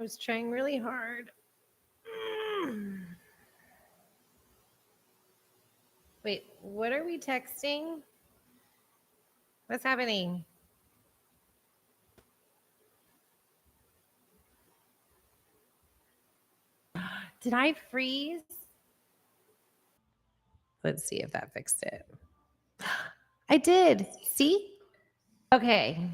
was trying really hard. Wait, what are we texting? What's happening? Did I freeze? Let's see if that fixed it. I did. See? Okay.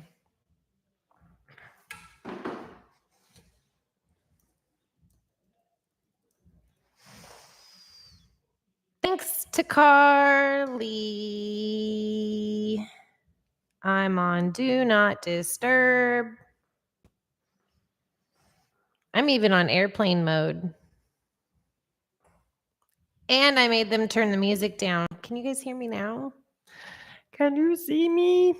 Thanks to Carly. I'm on Do Not Disturb. I'm even on airplane mode. And I made them turn the music down. Can you guys hear me now? Can you see me?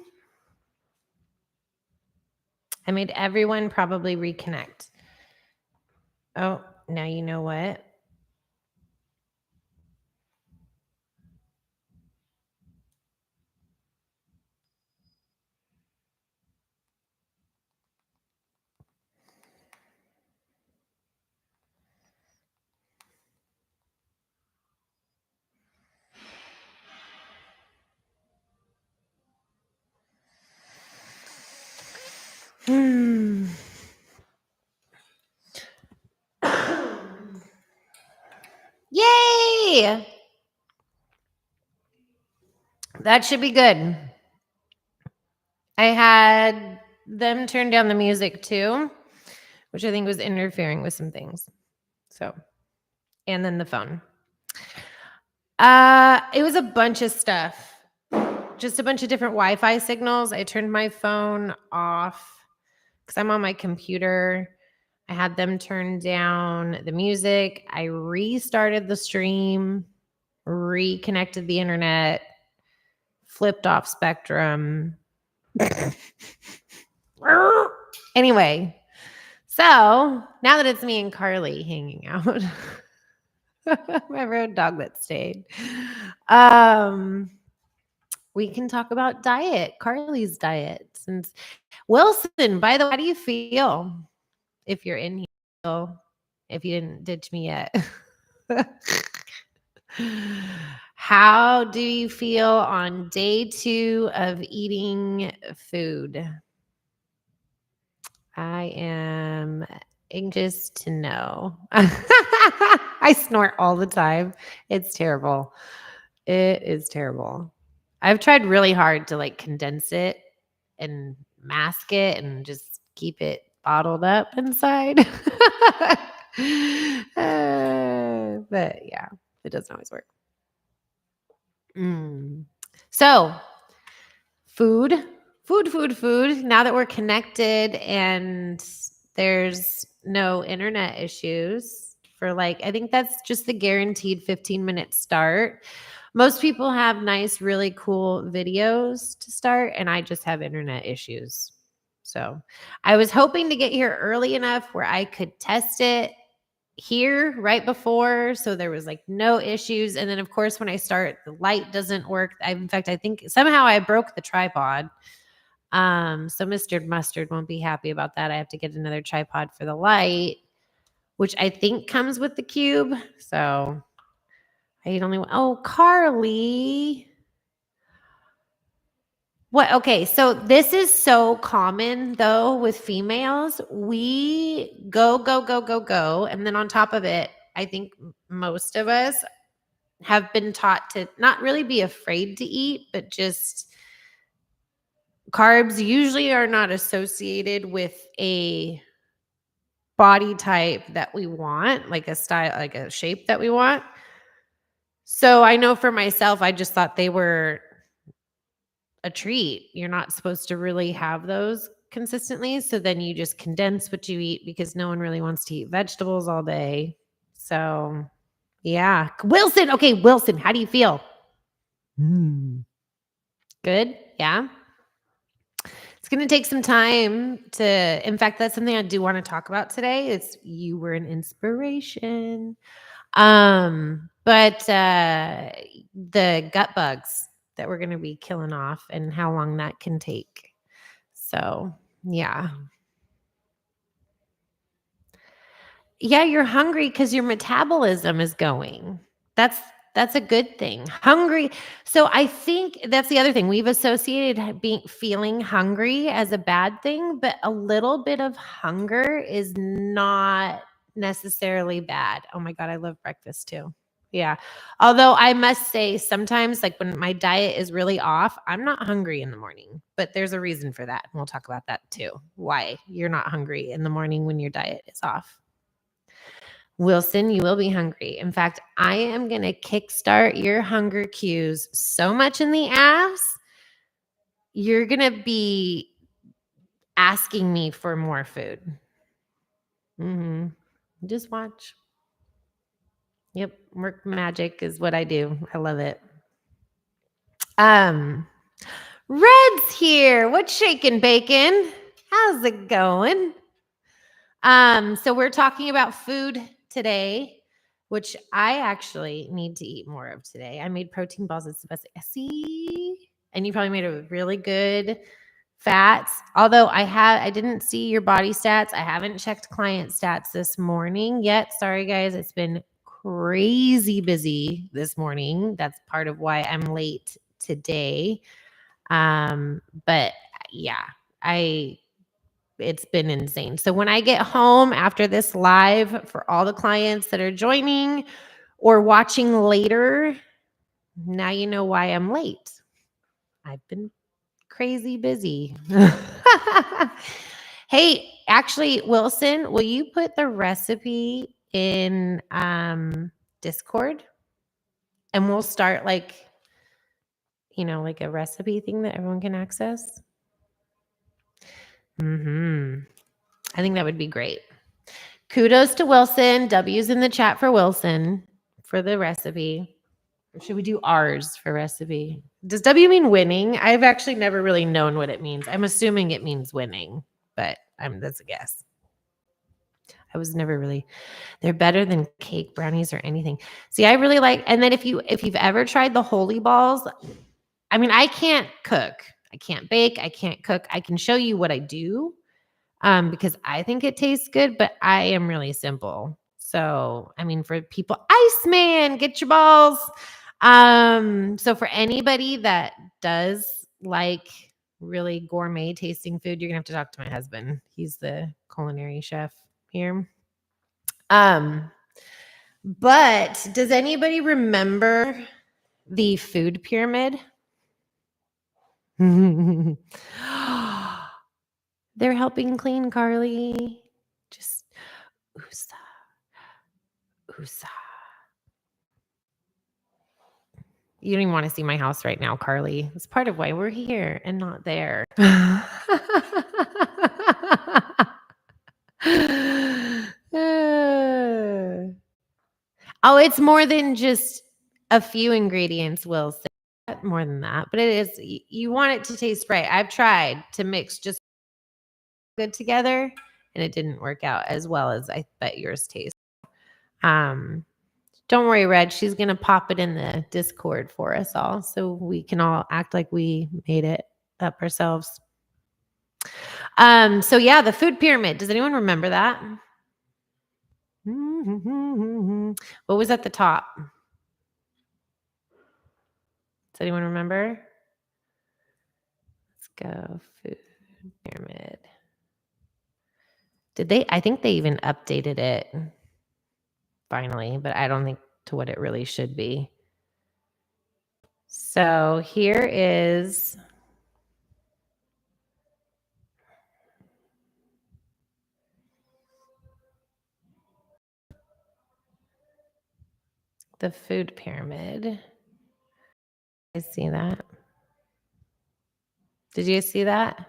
I made everyone probably reconnect. Oh, now you know what? Yay! That should be good. I had them turn down the music too, which I think was interfering with some things. So, and then the phone. It was a bunch of stuff. Just a bunch of different Wi-Fi signals. I turned my phone off because I'm on my computer. I had them turn down the music. I restarted the stream, reconnected the internet, flipped off Spectrum. Anyway, so now that it's me and Carly hanging out, my road dog that stayed, we can talk about diet, Carly's diet. Since Wilson, by the way, how do you feel if you're in here? If you didn't ditch me yet. How do you feel on day 2 of eating food? I am anxious to know. I snort all the time. It's terrible. It is terrible. I've tried really hard to like condense it and mask it and just keep it bottled up inside. But yeah, it doesn't always work. So, food. Now that we're connected and there's no internet issues for like, I think that's just the guaranteed 15-minute start. Most people have nice, really cool videos to start, and I just have internet issues. So I was hoping to get here early enough where I could test it here right before, so there was like no issues. And then of course when I start, the light doesn't work. In fact, I think somehow I broke the tripod. So Mr. Mustard won't be happy about that. I have to get another tripod for the light, which I think comes with the cube. So I eat only one. Oh, Carly. What? Okay, so this is so common though with females. We go, and then on top of it, I think most of us have been taught to not really be afraid to eat, but just carbs usually are not associated with a body type that we want, like a style, like a shape that we want. So I know for myself, I just thought they were a treat. You're not supposed to really have those consistently. So then you just condense what you eat because no one really wants to eat vegetables all day. So yeah. Wilson. Okay, Wilson, how do you feel? Good. Yeah. It's going to take some time to, in fact, that's something I do want to talk about today. It's you were an inspiration. But the gut bugs that we're going to be killing off and how long that can take. So, yeah. Yeah, you're hungry because your metabolism is going. That's a good thing. Hungry. So I think that's the other thing. We've associated being feeling hungry as a bad thing, but a little bit of hunger is not necessarily bad. Oh my God, I love breakfast too. Yeah. Although I must say, sometimes, like when my diet is really off, I'm not hungry in the morning, but there's a reason for that. And we'll talk about that too. Why you're not hungry in the morning when your diet is off. Wilson, you will be hungry. In fact, I am going to kickstart your hunger cues so much in the ass. You're going to be asking me for more food. Just watch. Yep. Work magic is what I do. I love it. Red's here. What's shaking, bacon? How's it going? So we're talking about food today, which I actually need to eat more of today. I made protein balls. It's the best. See, and you probably made a really good fats. Although I didn't see your body stats. I haven't checked client stats this morning yet. Sorry, guys. It's been crazy busy this morning. That's part of why I'm late today. But yeah, it's been insane. So when I get home after this live, for all the clients that are joining or watching later, now you know why I'm late. I've been crazy busy. Hey, actually, Wilson, will you put the recipe in Discord? And we'll start like a recipe thing that everyone can access. I think that would be great. Kudos to Wilson. W's in the chat for Wilson for the recipe. Or should we do R's for recipe? Does W mean winning? I've actually never really known what it means. I'm assuming it means winning, but that's a guess. I was never really. They're better than cake, brownies, or anything. See, I really like. And then if you've ever tried the holy balls, I mean, I can't cook, I can't bake, I can't cook. I can show you what I do. Because I think it tastes good, but I am really simple. So, I mean, for people, Iceman, get your balls. So for anybody that does like really gourmet tasting food, you're gonna have to talk to my husband. He's the culinary chef here. But does anybody remember the food pyramid? They're helping clean, Carly. Just oosa. Oosa. You don't even want to see my house right now, Carly. It's part of why we're here and not there. Oh, it's more than just a few ingredients, Will say. More than that, but it is. You want it to taste right. I've tried to mix just good together, and it didn't work out as well as I bet yours tastes. Don't worry, Red. She's gonna pop it in the Discord for us all, so we can all act like we made it up ourselves. So yeah, the food pyramid. Does anyone remember that? What was at the top? Does anyone remember? Let's go. Food pyramid. Did they? I think they even updated it finally, but I don't think to what it really should be. So here is the food pyramid. I see that. Did you see that?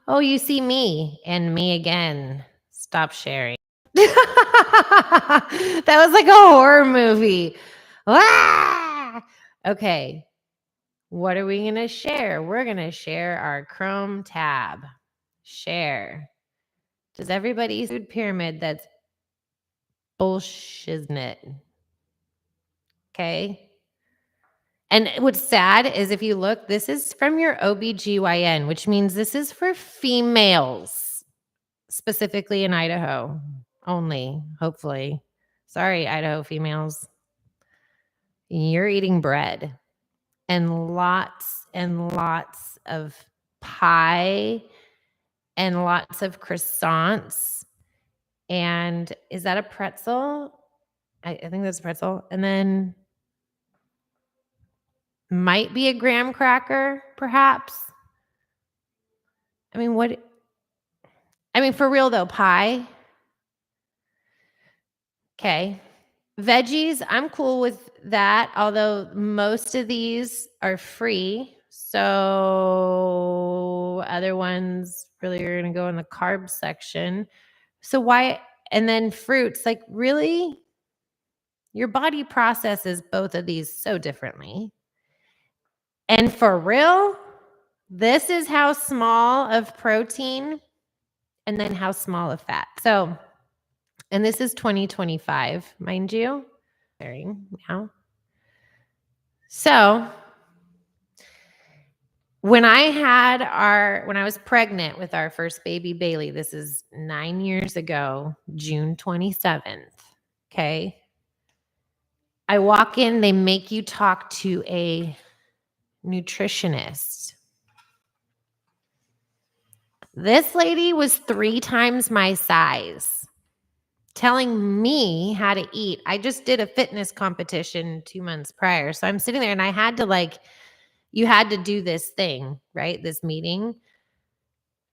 Oh, you see me and me again. Stop sharing. That was like a horror movie. Ah! Okay. What are we going to share? We're going to share our Chrome tab. Share. Does everybody food pyramid that's bullshit? Okay. And what's sad is if you look, this is from your OBGYN, which means this is for females, specifically in Idaho. only, hopefully. Sorry, Idaho females. You're eating bread and lots of pie and lots of croissants. And is that a pretzel? I think that's a pretzel. And then might be a graham cracker, perhaps. I mean, for real though, pie. Okay. Veggies, I'm cool with that, although most of these are free. So other ones really are going to go in the carb section. So why? And then fruits, like really? Your body processes both of these so differently. And for real, this is how small of protein and then how small of fat. So, and this is 2025, mind you. Now. So, when I was pregnant with our first baby, Bailey, this is 9 years ago, June 27th. Okay. I walk in, they make you talk to a nutritionist. This lady was 3 times my size, telling me how to eat. I just did a fitness competition 2 months prior. So I'm sitting there and I had to you had to do this thing, right? This meeting.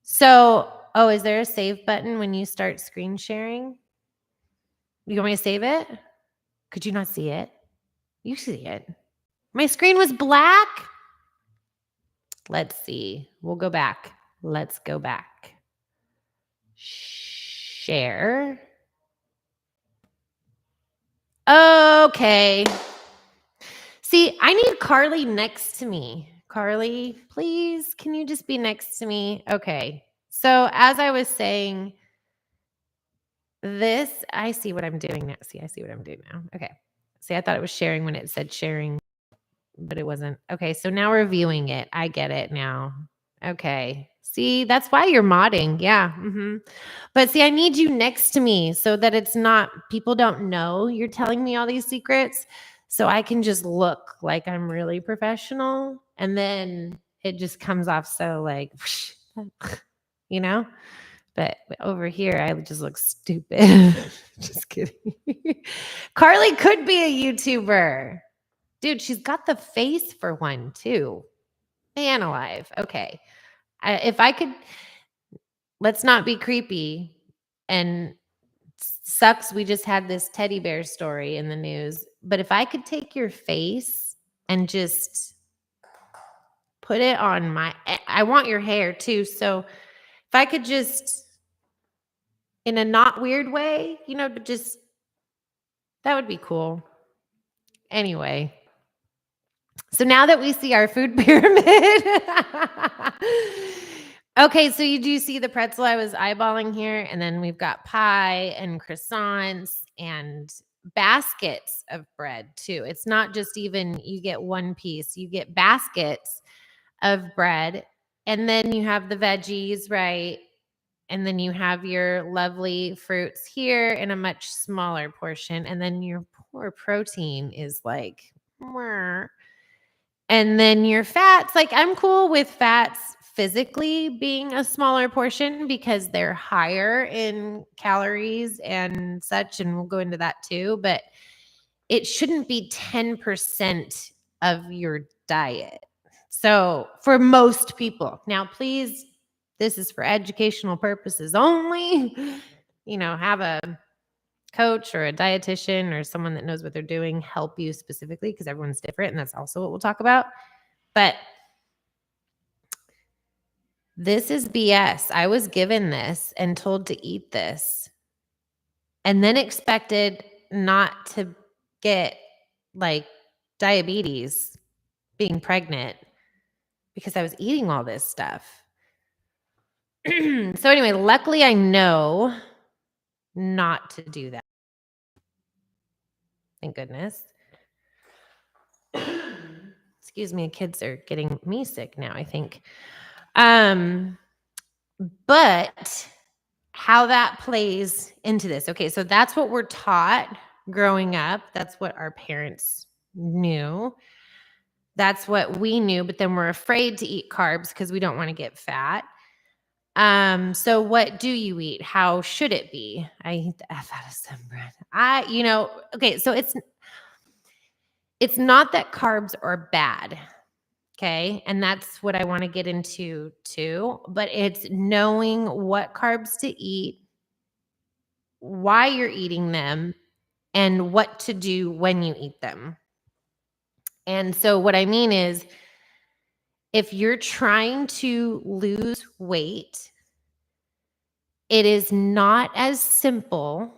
So, is there a save button when you start screen sharing? You want me to save it? Could you not see it? You see it. My screen was black. Let's see. We'll go back. Let's go back. Share. Okay. See, I need Carly next to me. Carly, please, can you just be next to me? Okay. So as I was saying, I see what I'm doing now. I see what I'm doing now. Okay. See, I thought it was sharing when it said sharing, but it wasn't. Okay. So now we're viewing it. I get it now. Okay. See, that's why you're modding. Yeah. But see, I need you next to me so that it's not, people don't know you're telling me all these secrets. So I can just look like I'm really professional. And then it just comes off so you know? But over here, I just look stupid. Just kidding. Carly could be a YouTuber. Dude, she's got the face for one, too. Man alive. Okay. If I could, let's not be creepy. And sucks, we just had this teddy bear story in the news. But if I could take your face and just put it on I want your hair too. So if I could just, in a not weird way, just, that would be cool. Anyway. So now that we see our food pyramid. Okay, so you do see the pretzel I was eyeballing here, and then we've got pie and croissants and baskets of bread too. It's not just even you get one piece, you get baskets of bread, and then you have the veggies, right? And then you have your lovely fruits here in a much smaller portion, and then your poor protein is like, meh. And then your fats, I'm cool with fats physically being a smaller portion because they're higher in calories and such. And we'll go into that too. But it shouldn't be 10% of your diet. So for most people, now please, this is for educational purposes only. Have a coach or a dietitian or someone that knows what they're doing help you specifically because everyone's different. And that's also what we'll talk about. But this is BS. I was given this and told to eat this and then expected not to get diabetes being pregnant because I was eating all this stuff. So anyway, luckily I know not to do that. Thank goodness. Excuse me, kids are getting me sick now, I think. But how that plays into this. Okay, so that's what we're taught growing up. That's what our parents knew. That's what we knew, but then we're afraid to eat carbs because we don't want to get fat. So what do you eat? How should it be? I eat the F out of some bread. Okay, so it's not that carbs are bad. Okay. And that's what I want to get into too. But it's knowing what carbs to eat, why you're eating them, and what to do when you eat them. And so what I mean is, if you're trying to lose weight, it is not as simple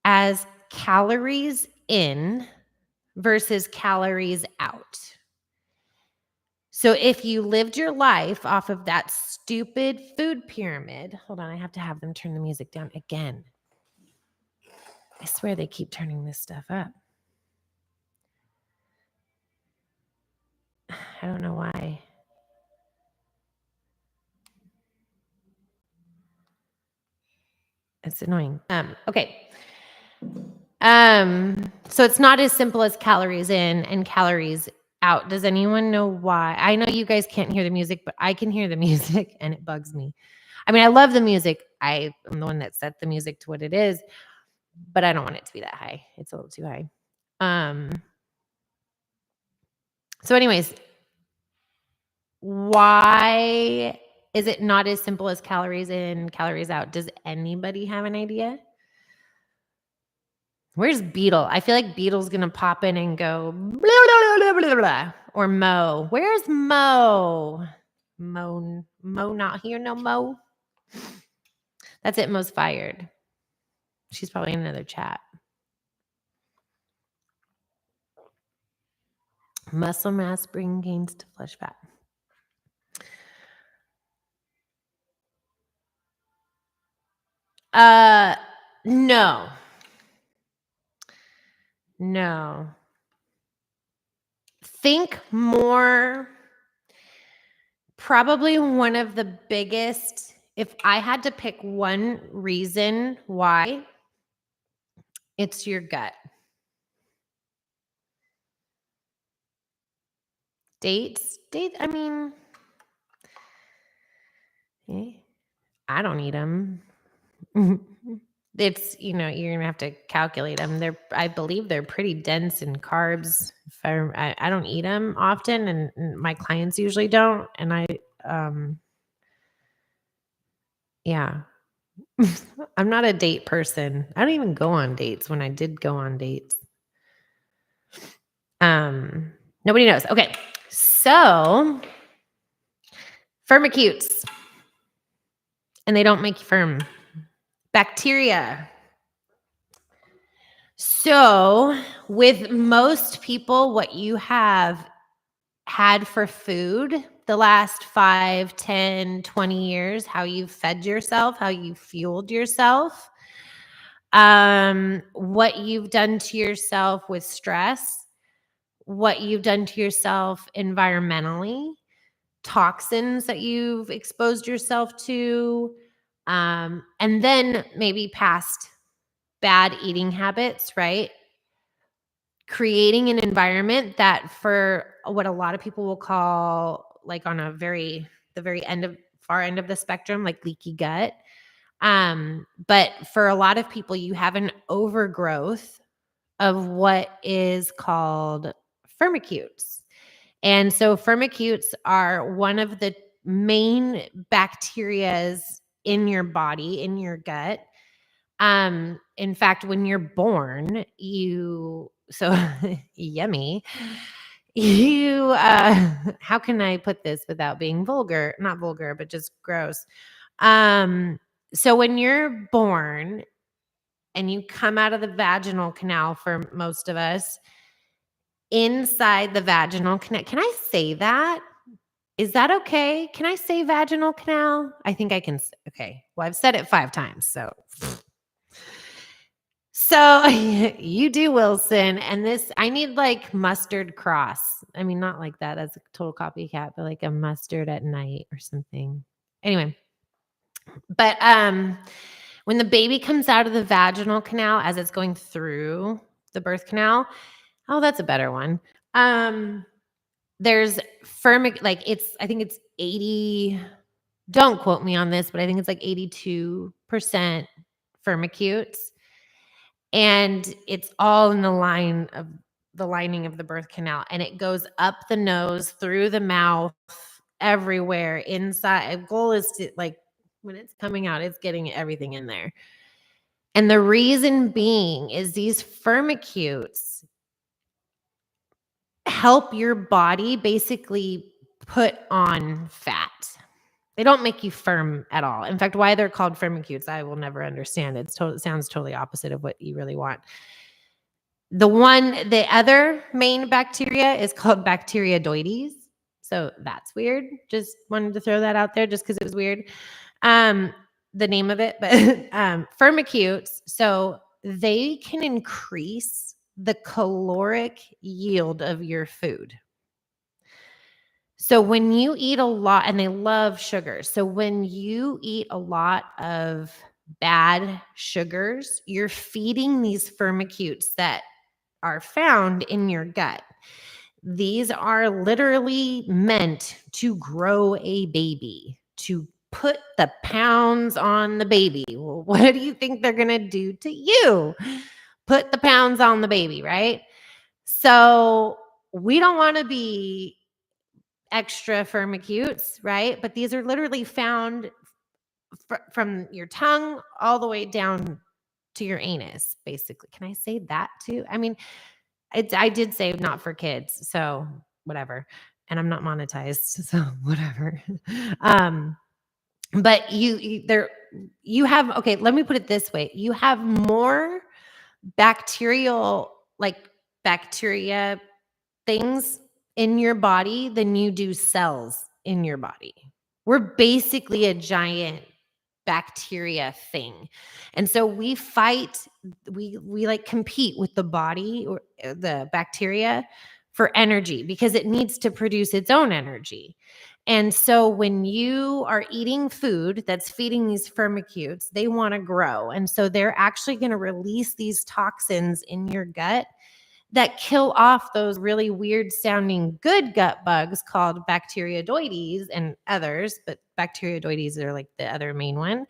as calories in versus calories out. So if you lived your life off of that stupid food pyramid, hold on, I have to have them turn the music down again. I swear they keep turning this stuff up. I don't know why. It's annoying. Okay. So it's not as simple as calories in and calories out. Does anyone know why? I know you guys can't hear the music, but I can hear the music and it bugs me. I mean, I love the music. I am the one that set the music to what it is, but I don't want it to be that high. It's a little too high. So anyways, why is it not as simple as calories in, calories out? Does anybody have an idea? Where's Beetle? I feel like Beetle's going to pop in and go, blah, blah, blah, blah, blah. Or Mo. Where's Mo? Mo not here, no Mo. That's it, Mo's fired. She's probably in another chat. Muscle mass bring gains to flesh fat. No. No. Think more. Probably one of the biggest, if I had to pick one reason why, it's your gut. Dates, I mean, I don't eat them. It's, you're going to have to calculate them. I believe they're pretty dense in carbs. I don't eat them often, and my clients usually don't. And yeah, I'm not a date person. I don't even go on dates. When I did go on dates, nobody knows. Okay. So firmicutes, and they don't make you firm. Bacteria. So with most people, what you have had for food the last 5, 10, 20 years, how you've fed yourself, how you fueled yourself, what you've done to yourself with stress, what you've done to yourself environmentally, toxins that you've exposed yourself to, and then maybe past bad eating habits, right? Creating an environment that, for what a lot of people will call, like, on the very far end of the spectrum, like leaky gut. But for a lot of people, you have an overgrowth of what is called firmicutes. And so firmicutes are one of the main bacterias in your body, in your gut. In fact, when you're born, yummy. How can I put this without being vulgar? Not vulgar, but just gross. So when you're born and you come out of the vaginal canal, for most of us, inside the vaginal canal, can I say that? Is that okay? Can I say vaginal canal? I think I can. Okay. Well, I've said it 5 times, So you do, Wilson. And this, I need like mustard cross. I mean, not like that. That's a total copycat, but like a mustard at night or something. Anyway. But when the baby comes out of the vaginal canal as it's going through the birth canal, oh, that's a better one. There's I think it's 80, don't quote me on this, but I think it's like 82% firmicutes. And it's all in the lining of the birth canal. And it goes up the nose, through the mouth, everywhere, inside. The goal is to, like, when it's coming out, it's getting everything in there. And the reason being is these firmicutes help your body basically put on fat. They don't make you firm at all. In fact, why they're called firmicutes, I will never understand. It sounds totally opposite of what you really want. The other main bacteria is called bacteroidetes. So that's weird. Just wanted to throw that out there just because it was weird. The name of it, but firmicutes. So they can increase the caloric yield of your food. So when you eat a lot, and they love sugars. So when you eat a lot of bad sugars, you're feeding these firmicutes that are found in your gut. These are literally meant to grow a baby, to put the pounds on the baby. Well, what do you think they're going to do to you? Put the pounds on the baby, right? So we don't want to be extra firmicutes, right? But these are literally found from your tongue all the way down to your anus, basically. Can I say that too? I mean, I did say not for kids, so whatever. And I'm not monetized, so whatever. But you have, okay, let me put it this way. You have more bacteria things in your body than you do cells in your body. We're basically a giant bacteria thing. And so we like compete with the body or the bacteria for energy because it needs to produce its own energy. And so when you are eating food that's feeding these firmicutes, they want to grow. And so they're actually going to release these toxins in your gut that kill off those really weird sounding good gut bugs called bacteroidetes and others, but bacteroidetes are like the other main one,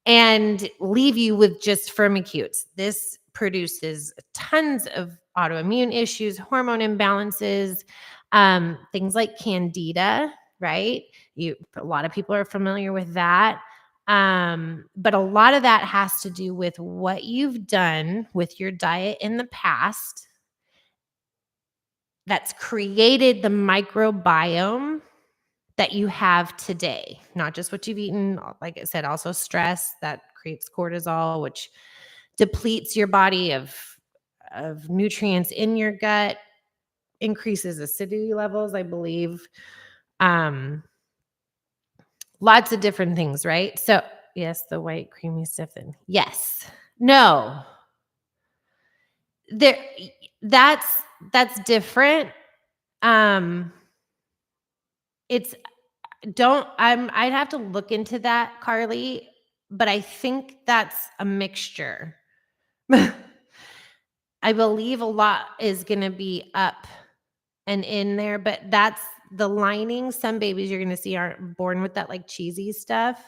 and leave you with just firmicutes. This produces tons of autoimmune issues, hormone imbalances, things like candida, right? A lot of people are familiar with that. But a lot of that has to do with what you've done with your diet in the past that's created the microbiome that you have today, not just what you've eaten. Like I said, also stress that creates cortisol, which depletes your body of nutrients in your gut, increases acidity levels, I believe. Lots of different things, right? So yes, the white creamy stuff. Then yes, no, there. That's different. It's I'd have to look into that, Carly, but I think that's a mixture. I believe a lot is going to be up and in there, but that's the lining. Some babies you're going to see aren't born with that like cheesy stuff.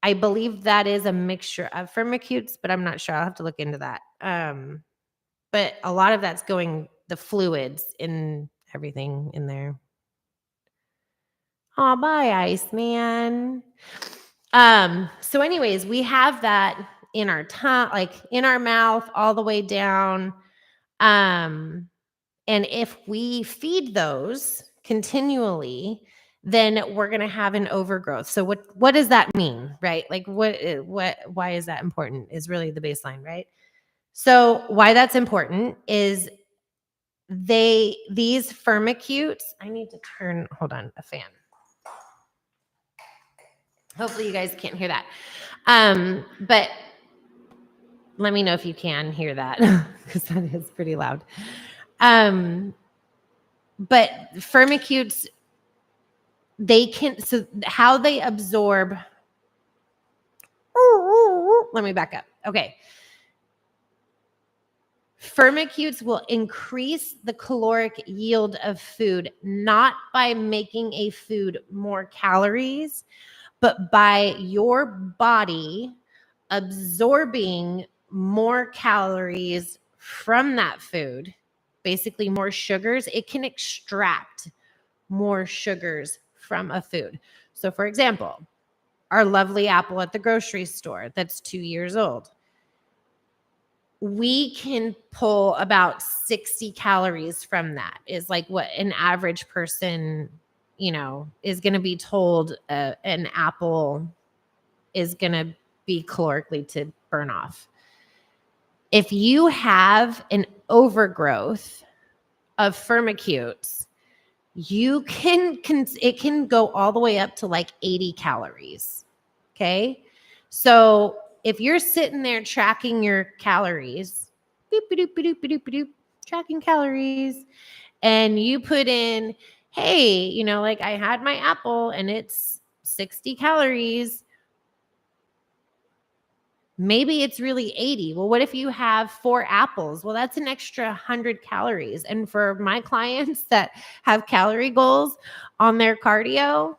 I believe that is a mixture of firmicutes, but I'm not sure. I'll have to look into that. But a lot of that's going the fluids in everything in there. Oh, bye, Iceman. So anyways, we have that in our tongue, like in our mouth, all the way down. And if we feed those continually, then we're going to have an overgrowth. So what does that mean, right? Like why is that important is really the baseline, right? So why that's important is these firmicutes, I need to hold on, a fan. Hopefully you guys can't hear that. But let me know if you can hear that because that is pretty loud. But firmicutes, so how they absorb Let me back up. Okay. Firmicutes will increase the caloric yield of food, not by making a food more calories, but by your body absorbing more calories from that food, basically more sugars. It can extract more sugars from a food. So, for example, our lovely apple at the grocery store that's 2 years old, we can pull about 60 calories from that, is like what an average person, is going to be told an apple is going to be calorically to burn off. If you have an overgrowth of firmicutes, it can go all the way up to like 80 calories. Okay. So if you're sitting there tracking your calories, tracking calories, and you put in, hey, like I had my apple and it's 60 calories. Maybe it's really 80. Well, what if you have 4 apples? Well, that's an extra 100 calories. And for my clients that have calorie goals on their cardio,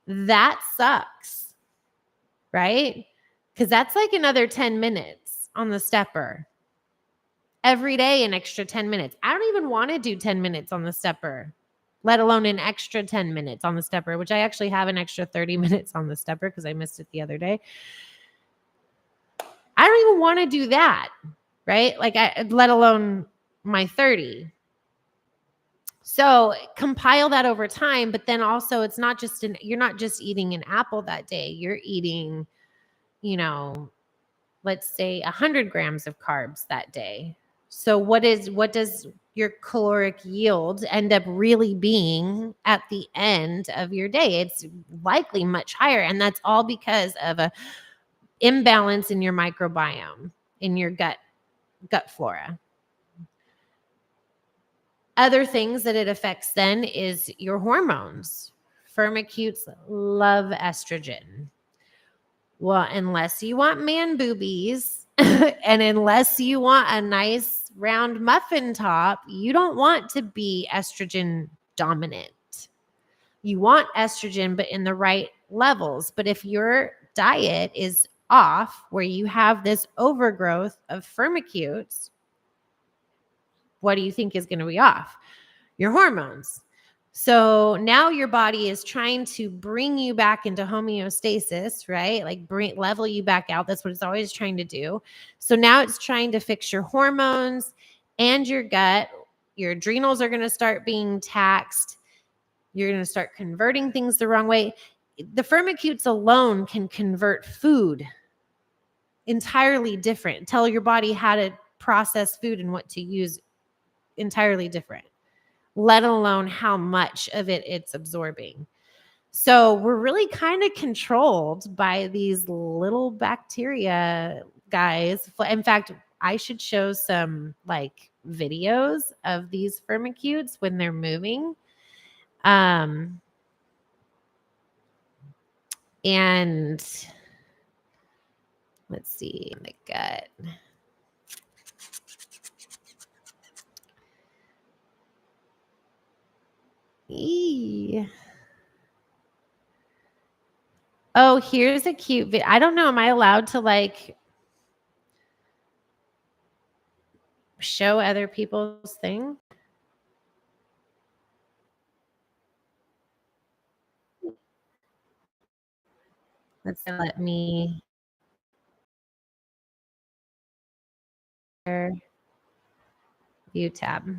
that sucks, right? Because that's like another 10 minutes on the stepper. Every day, an extra 10 minutes. I don't even want to do 10 minutes on the stepper, let alone an extra 10 minutes on the stepper, which I actually have an extra 30 minutes on the stepper because I missed it the other day. I don't even want to do that, right? Like, let alone my 30. So compile that over time, but then also it's not just you're not just eating an apple that day. You're eating, let's say 100 grams of carbs that day. So what does your caloric yield end up really being at the end of your day? It's likely much higher. And that's all because of a imbalance in your microbiome, in your gut flora. Other things that it affects then is your hormones. Firmicutes love estrogen. Well, unless you want man boobies and unless you want a nice round muffin top, you don't want to be estrogen dominant. You want estrogen, but in the right levels. But if your diet is off, where you have this overgrowth of firmicutes, what do you think is going to be off? Your hormones. So now your body is trying to bring you back into homeostasis, right? Like level you back out. That's what it's always trying to do. So now it's trying to fix your hormones and your gut. Your adrenals are going to start being taxed. You're going to start converting things the wrong way. The firmicutes alone can convert food entirely different. Tell your body how to process food and what to use entirely different, let alone how much of it it's absorbing. So we're really kind of controlled by these little bacteria guys. In fact, I should show some like videos of these firmicutes when they're moving. And let's see, the gut. Oh, here's a cute video. I don't know. Am I allowed to like show other people's thing? Let's let me view tab.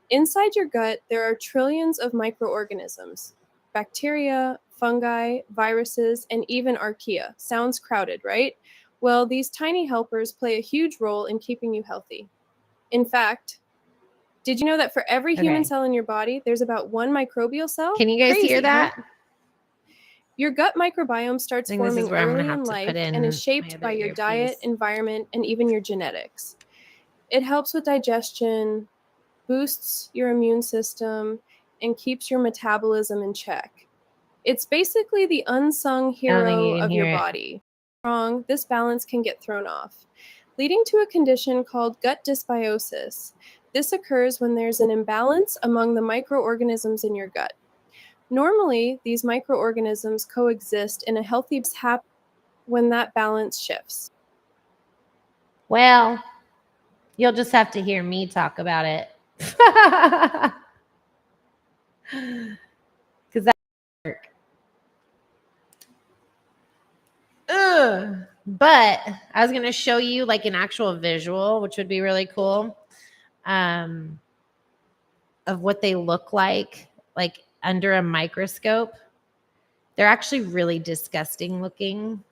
Inside your gut, there are trillions of microorganisms. Bacteria, fungi, viruses, and even archaea. Sounds crowded, right? Well, these tiny helpers play a huge role in keeping you healthy. In fact, did you know that for every human cell in your body, there's about 1 microbial cell? Can you guys Crazy, hear that? Huh? Your gut microbiome starts forming early in life and is shaped by your diet, environment, and even your genetics. It helps with digestion, boosts your immune system, and keeps your metabolism in check. It's basically the unsung I don't think you hero can of your hear it. body. Wrong, this balance can get thrown off, leading to a condition called gut dysbiosis. This occurs when there's an imbalance among the microorganisms in your gut. Normally, these microorganisms coexist in a healthy happy when that balance shifts. Well, you'll just have to hear me talk about it. Because that work. Ugh. But I was going to show you like an actual visual, which would be really cool, of what they look like under a microscope. They're actually really disgusting looking.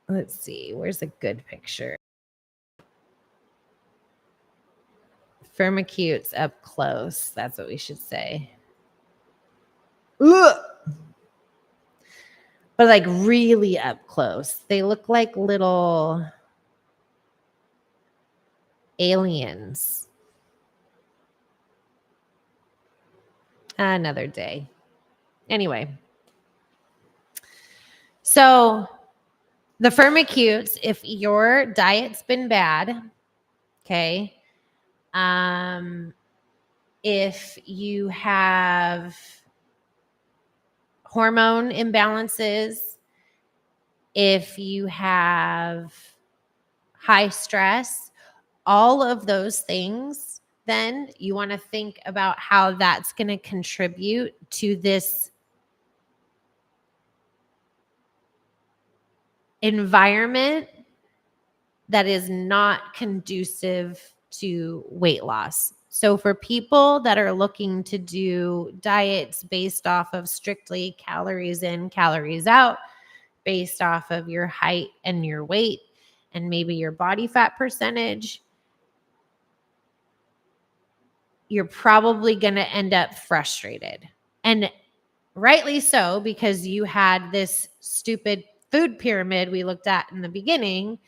Let's see. Where's a good picture? Firmicutes up close. That's what we should say. Ugh. But like really up close. They look like little aliens. Another day. Anyway. So the firmicutes, if your diet's been bad, okay, if you have hormone imbalances, if you have high stress, all of those things, then you want to think about how that's going to contribute to this environment that is not conducive to weight loss. So for people that are looking to do diets based off of strictly calories in, calories out, based off of your height and your weight and maybe your body fat percentage, you're probably going to end up frustrated. And rightly so, because you had this stupid food pyramid we looked at in the beginning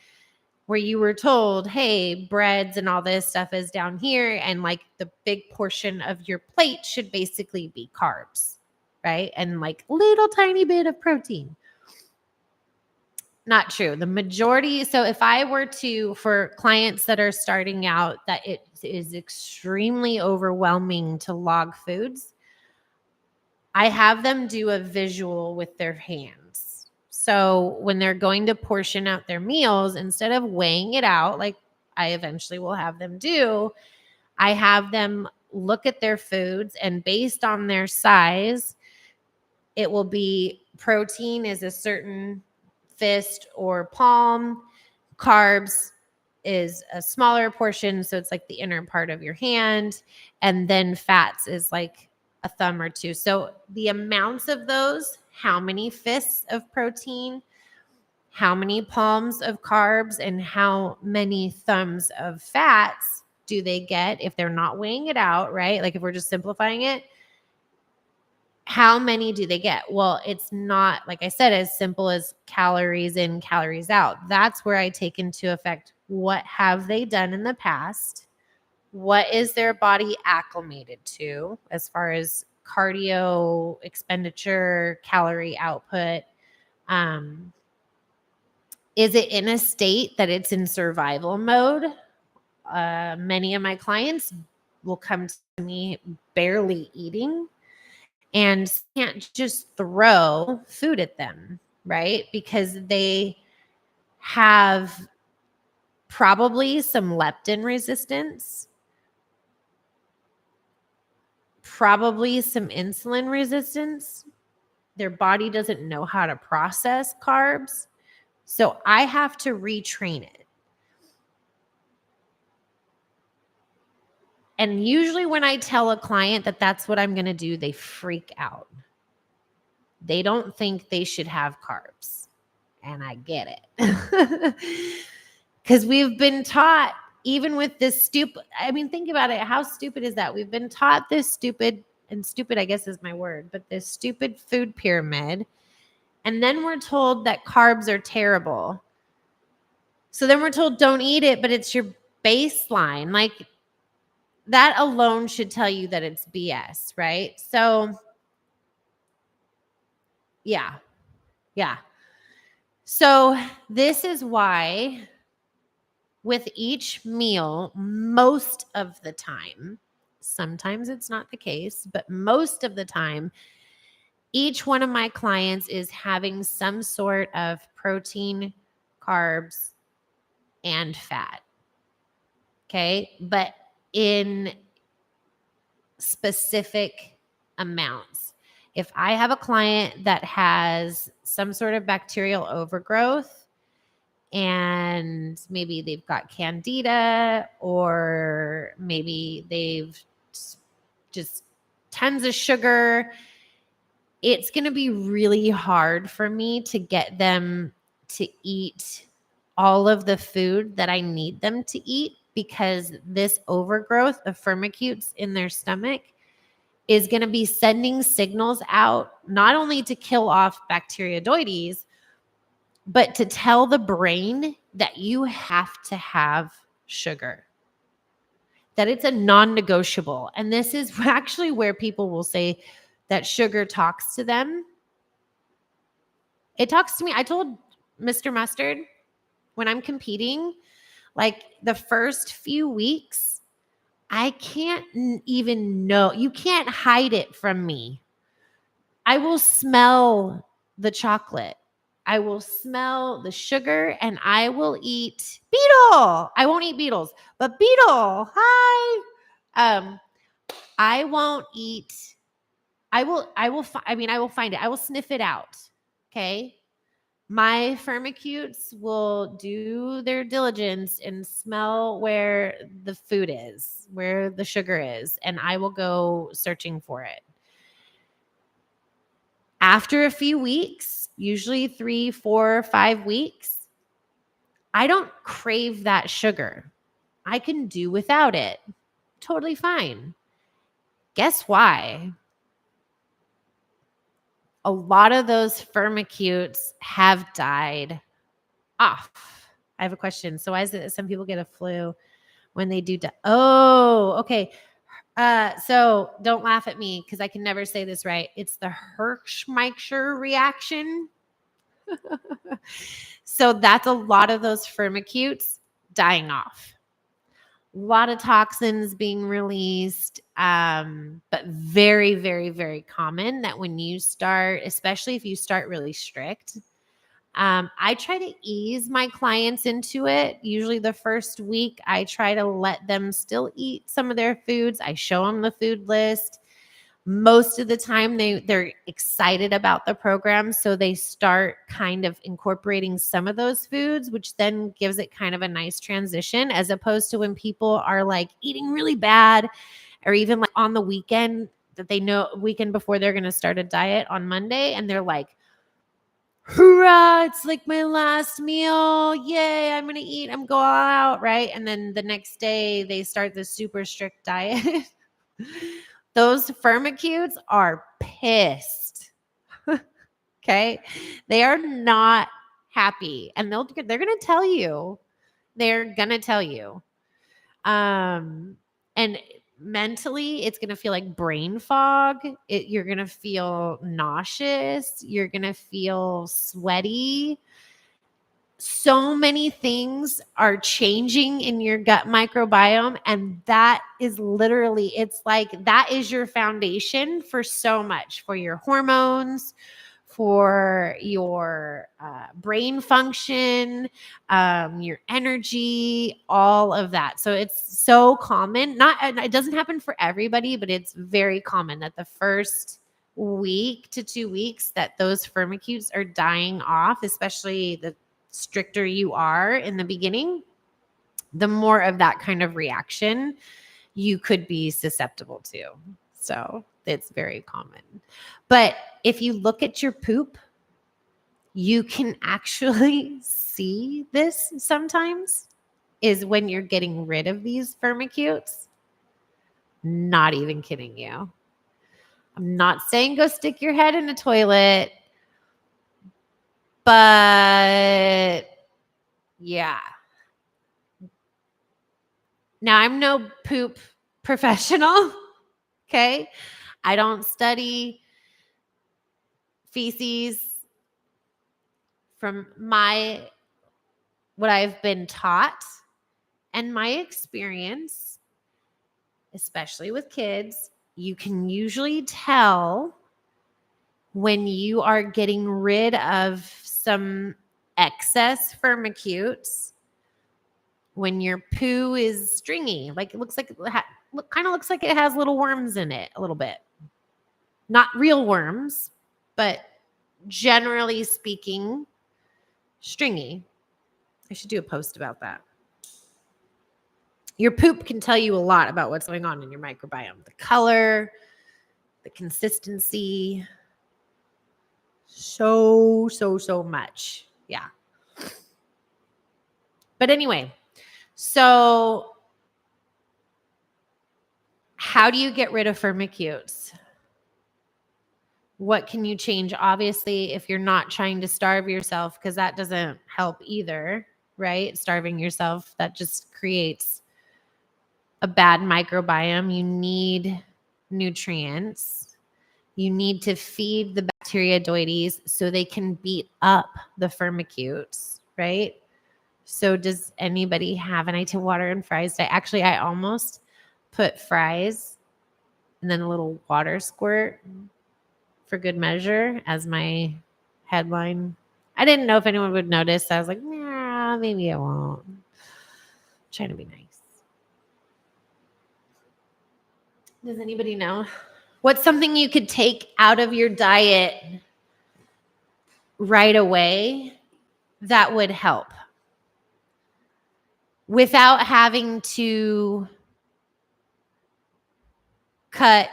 where you were told, hey, breads and all this stuff is down here. And like the big portion of your plate should basically be carbs, right? And like little tiny bit of protein. Not true. The majority. So if I were to, for clients that are starting out, that it is extremely overwhelming to log foods, I have them do a visual with their hands. So when they're going to portion out their meals, instead of weighing it out, like I eventually will have them do, I have them look at their foods, and based on their size, it will be protein is a certain fist or palm, carbs is a smaller portion, so it's like the inner part of your hand, and then fats is like a thumb or two. So the amounts of those, how many fists of protein, how many palms of carbs, and how many thumbs of fats do they get if they're not weighing it out, right? Like if we're just simplifying it, how many do they get? Well, it's not, like I said, as simple as calories in, calories out. That's where I take into effect what have they done in the past? What is their body acclimated to as far as cardio expenditure, calorie output? Is it in a state that it's in survival mode? Many of my clients will come to me barely eating and can't just throw food at them, right? Because they have probably some leptin resistance, probably some insulin resistance. Their body doesn't know how to process carbs. So I have to retrain it. And usually when I tell a client that that's what I'm going to do, they freak out. They don't think they should have carbs. And I get it. Because we've been taught, even with this stupid, I mean, think about it. How stupid is that? We've been taught this stupid, and stupid, I guess is my word, but this stupid food pyramid. And then we're told that carbs are terrible. So then we're told don't eat it, but it's your baseline. Like, that alone should tell you that it's BS, right? So yeah. So this is why with each meal, most of the time, sometimes it's not the case, but most of the time, each one of my clients is having some sort of protein, carbs, and fat. Okay. But in specific amounts. If I have a client that has some sort of bacterial overgrowth and maybe they've got candida or maybe they've just tons of sugar, it's going to be really hard for me to get them to eat all of the food that I need them to eat because this overgrowth of firmicutes in their stomach is going to be sending signals out not only to kill off bacteroides, but to tell the brain that you have to have sugar, that it's a non-negotiable. And this is actually where people will say that sugar talks to them. It talks to me. I told Mr. Mustard when I'm competing, like the first few weeks, I can't even know. You can't hide it from me. I will smell the chocolate. I will smell the sugar and I will eat beetle. I won't eat beetles, but beetle. Hi. I won't eat. I will find it. I will sniff it out. Okay. My firmicutes will do their diligence and smell where the food is, where the sugar is, and I will go searching for it. After a few weeks, usually 3, 4, 5 weeks, I don't crave that sugar. I can do without it. Totally fine. Guess why? A lot of those firmicutes have died off. I have a question. So why is it that some people get a flu when they do die? Oh, okay. So don't laugh at me because I can never say this right. It's the Hershmeicher reaction. So that's a lot of those firmicutes dying off. A lot of toxins being released, but very, very, very common that when you start, especially if you start really strict, I try to ease my clients into it. Usually the first week, I try to let them still eat some of their foods. I show them the food list. Most of the time they're excited about the program, so they start kind of incorporating some of those foods, which then gives it kind of a nice transition, as opposed to when people are like eating really bad or even like on the weekend that they know weekend before they're going to start a diet on Monday and they're like, hoorah, it's like my last meal. Yay, I'm going to eat. I'm going out, right? And then the next day they start this super strict diet. Those firmicutes are pissed. Okay. They are not happy. And they're going to tell you. They're going to tell you. And mentally, it's going to feel like brain fog. You're going to feel nauseous. You're going to feel sweaty. So many things are changing in your gut microbiome. And that is literally, it's like that is your foundation for so much, for your hormones, for your brain function, your energy, all of that. So it's so common. It doesn't happen for everybody, but it's very common that the first week to 2 weeks that those firmicutes are dying off, especially the stricter you are in the beginning, the more of that kind of reaction you could be susceptible to. So it's very common. But if you look at your poop, you can actually see this sometimes is when you're getting rid of these firmicutes. Not even kidding you. I'm not saying go stick your head in a toilet, but yeah. Now, I'm no poop professional. Okay. I don't study feces from what I've been taught and my experience, especially with kids. You can usually tell when you are getting rid of some excess firmicutes, when your poo is stringy, like it looks like kind of looks like it has little worms in it a little bit. Not real worms, but generally speaking, stringy. I should do a post about that. Your poop can tell you a lot about what's going on in your microbiome. The color, the consistency, so much. Yeah. But anyway, so how do you get rid of firmicutes? What can you change? Obviously, if you're not trying to starve yourself, because that doesn't help either, right? Starving yourself, that just creates a bad microbiome. You need nutrients. You need to feed the bacteroides so they can beat up the firmicutes, right? So does anybody have any to water and fries day? Actually, I almost put fries and then a little water squirt for good measure as my headline. I didn't know if anyone would notice. I was like, nah, maybe I won't. I'm trying to be nice. Does anybody know? What's something you could take out of your diet right away that would help without having to cut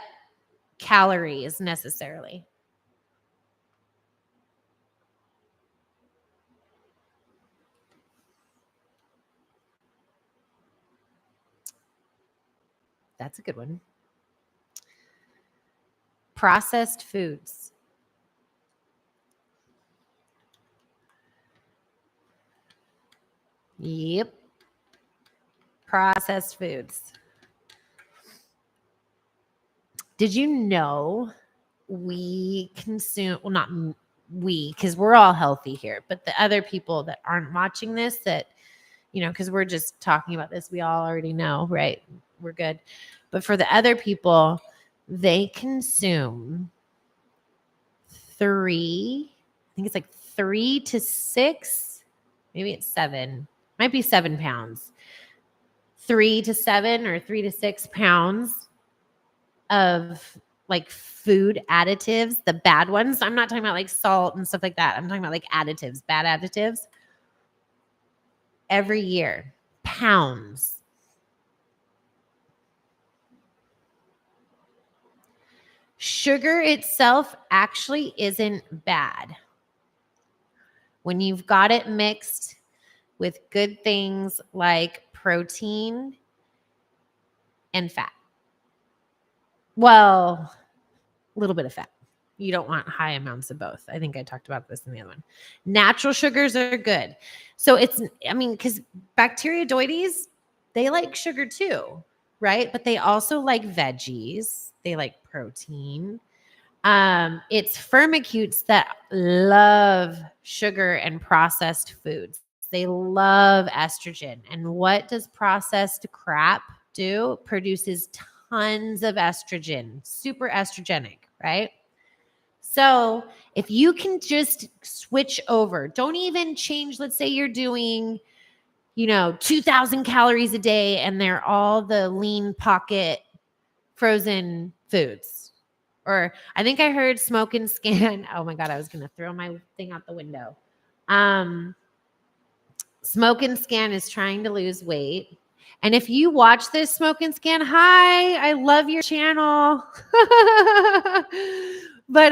calories necessarily? That's a good one. Processed foods. Yep. Processed foods. Did you know we consume, well, not we, because we're all healthy here, but the other people that aren't watching this, that, you know, because we're just talking about this, we all already know, right? We're good. But for the other people, they consume I think it's like 3 to 6, maybe it's 7, might be 7 pounds, 3 to 7 or 3 to 6 pounds of like food additives, the bad ones. I'm not talking about like salt and stuff like that. I'm talking about like additives, bad additives. Every year, pounds. Sugar itself actually isn't bad when you've got it mixed with good things like protein and fat. Well, a little bit of fat. You don't want high amounts of both. I think I talked about this in the other one. Natural sugars are good. So because bacteroides, they like sugar too, right? But they also like veggies. They like protein. It's firmicutes that love sugar and processed foods. They love estrogen. And what does processed crap do? Produces tons of estrogen, super estrogenic, right? So if you can just switch over, don't even change. Let's say you're doing, 2,000 calories a day and they're all the lean pocket frozen foods. Or I think I heard Smoke and Scan. Oh my God, I was going to throw my thing out the window. Smoke and Scan is trying to lose weight. And if you watch this, Smoke and Scan, hi, I love your channel. But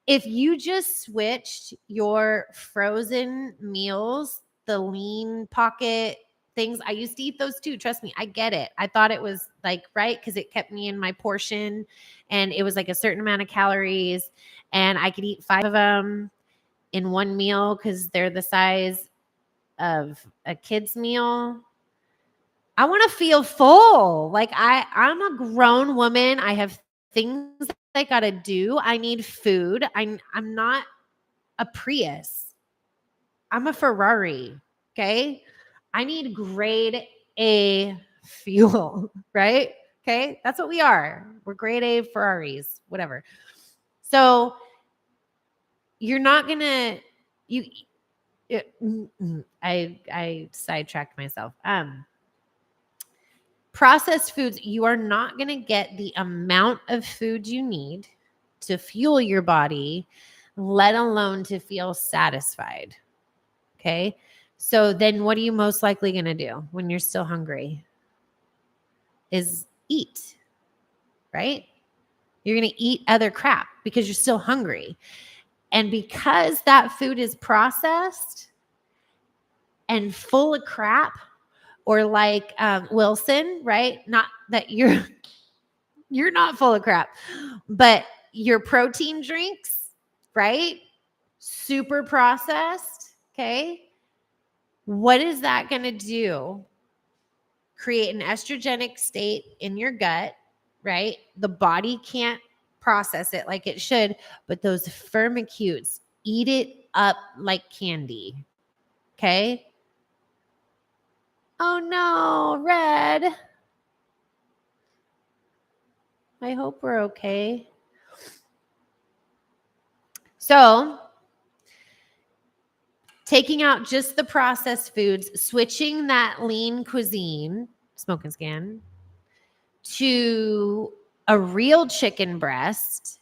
if you just switched your frozen meals, the lean pocket things, I used to eat those too. Trust me, I get it. I thought it was like, right, because it kept me in my portion and it was like a certain amount of calories and I could eat 5 of them in one meal because they're the size of a kid's meal. I want to feel full. Like I'm a grown woman. I have things I got to do. I need food. I'm not a Prius. I'm a Ferrari. Okay. I need grade A fuel, right? Okay. That's what we are. We're grade A Ferraris, whatever. So you're not going to, I sidetracked myself. Processed foods, you are not going to get the amount of food you need to fuel your body, let alone to feel satisfied. Okay. So then what are you most likely going to do when you're still hungry? Is eat, right? You're going to eat other crap because you're still hungry. And because that food is processed and full of crap, or like Wilson, right? Not that you're not full of crap, but your protein drinks, right? Super processed. Okay. What is that going to do? Create an estrogenic state in your gut, right? The body can't process it like it should, but those firmicutes eat it up like candy. Okay. Oh no, Red. I hope we're okay. So, taking out just the processed foods, switching that lean cuisine, smoke and scan, to a real chicken breast,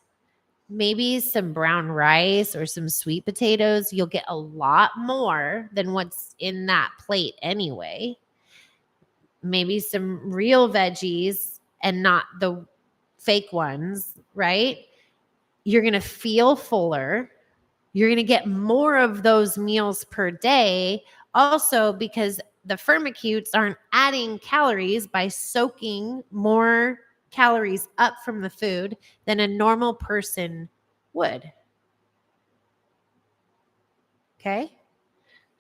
maybe some brown rice or some sweet potatoes, you'll get a lot more than what's in that plate anyway. Maybe some real veggies and not the fake ones, right? You're going to feel fuller. You're going to get more of those meals per day. Also, because the firmicutes aren't adding calories by soaking more calories up from the food than a normal person would. Okay.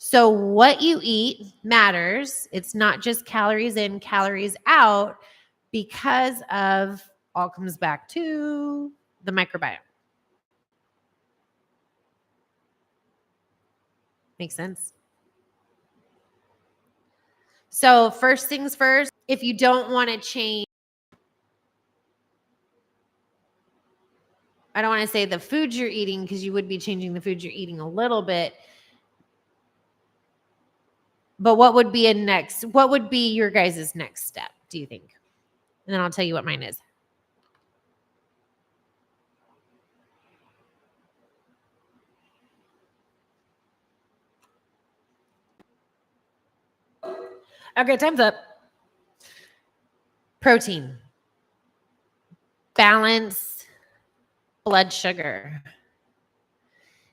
So what you eat matters. It's not just calories in, calories out, because of all comes back to the microbiome. Makes sense? So first things first, if you don't want to change, I don't want to say the food you're eating, because you would be changing the food you're eating a little bit. But what would be your guys' next step, do you think? And then I'll tell you what mine is. Okay, time's up. Protein. Balance blood sugar.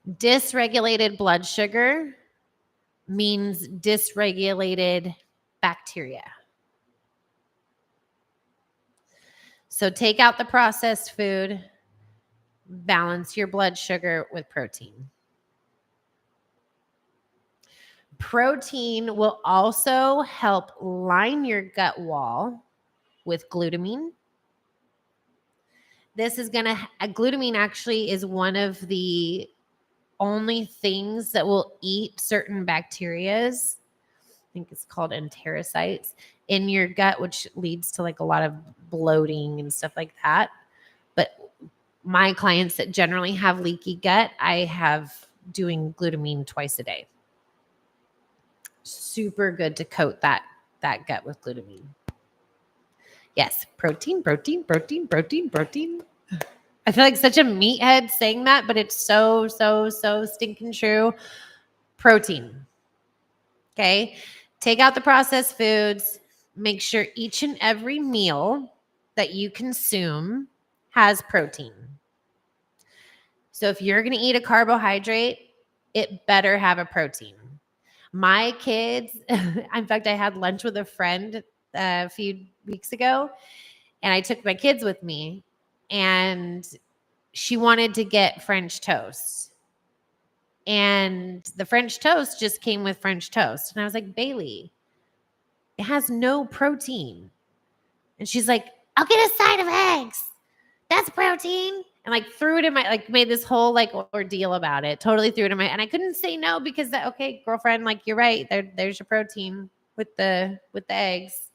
Dysregulated blood sugar means dysregulated bacteria. So take out the processed food, balance your blood sugar with protein. Protein will also help line your gut wall with glutamine. Glutamine actually is one of the only things that will eat certain bacterias. I think it's called enterocytes in your gut, which leads to like a lot of bloating and stuff like that. But my clients that generally have leaky gut, I have doing glutamine twice a day. Super good to coat that gut with glutamine. Yes, protein. I feel like such a meathead saying that, but it's so stinking true. Protein. Okay. Take out the processed foods. Make sure each and every meal that you consume has protein. So if you're going to eat a carbohydrate, it better have a protein. My kids, in fact, I had lunch with a friend a few weeks ago, and I took my kids with me, and she wanted to get French toast. And the French toast just came with French toast. And I was like, Bailey, It has no protein. And she's like, I'll get a side of eggs. That's protein. And like threw it in my, like made this whole like ordeal about it. Totally threw it in my, and I couldn't say no because that, okay, girlfriend, like you're right. There's your protein with the eggs.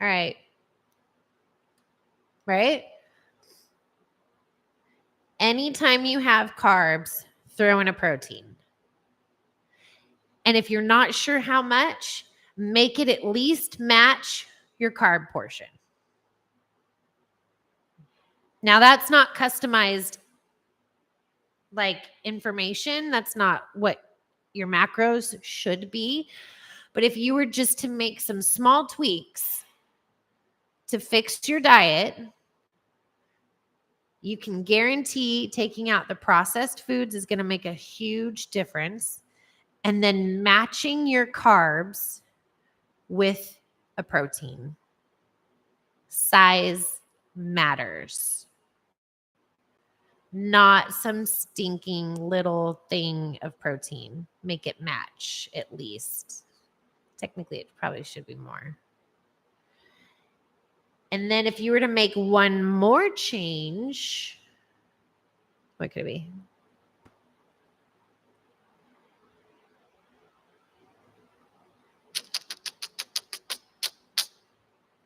All right. Right? Anytime you have carbs, throw in a protein. And if you're not sure how much, make it at least match your carb portion. Now, that's not customized like information. That's not what your macros should be. But if you were just to make some small tweaks to fix your diet, you can guarantee taking out the processed foods is going to make a huge difference. And then matching your carbs with a protein. Size matters. Not some stinking little thing of protein. Make it match at least. Technically, it probably should be more. And then if you were to make one more change, what could it be?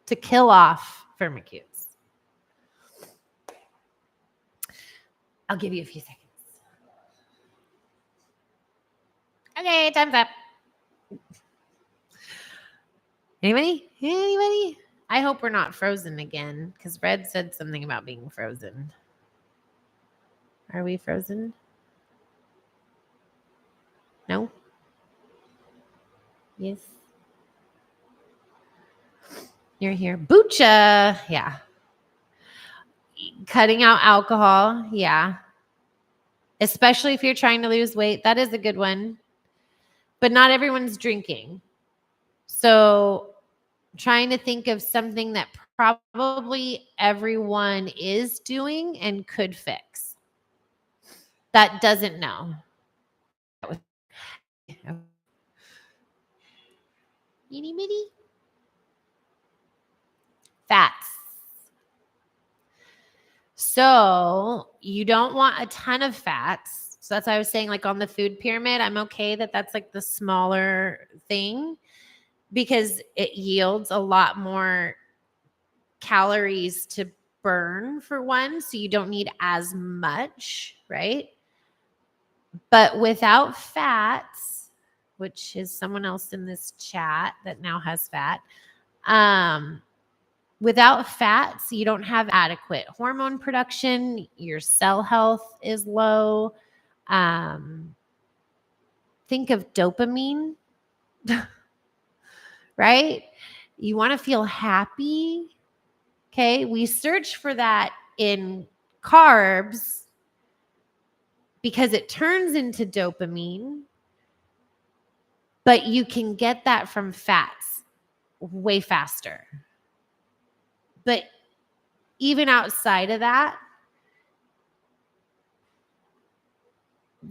To kill off firmicutes. I'll give you a few seconds. Okay, time's up. Anybody? Anybody? I hope we're not frozen again because Red said something about being frozen. Are we frozen? No? Yes. You're here. Bucha. Yeah. Cutting out alcohol. Yeah. Especially if you're trying to lose weight. That is a good one. But not everyone's drinking. So trying to think of something that probably everyone is doing and could fix. That doesn't know. Itty bitty. Fats. So you don't want a ton of fats. So that's why I was saying, like on the food pyramid, I'm okay that that's like the smaller thing because it yields a lot more calories to burn for one. So you don't need as much, right? But without fats, which is someone else in this chat that now has fat, without fats, you don't have adequate hormone production. Your cell health is low. Think of dopamine, right? You want to feel happy. Okay. We search for that in carbs because it turns into dopamine, but you can get that from fats way faster. But even outside of that,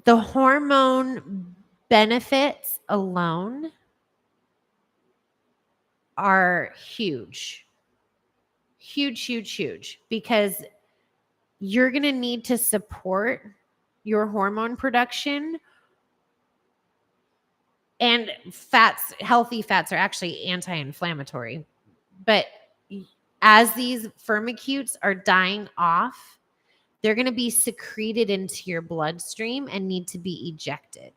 the hormone benefits alone are huge. Huge, huge, huge. Because you're going to need to support your hormone production. And fats, healthy fats are actually anti-inflammatory. But as these firmicutes are dying off, they're going to be secreted into your bloodstream and need to be ejected.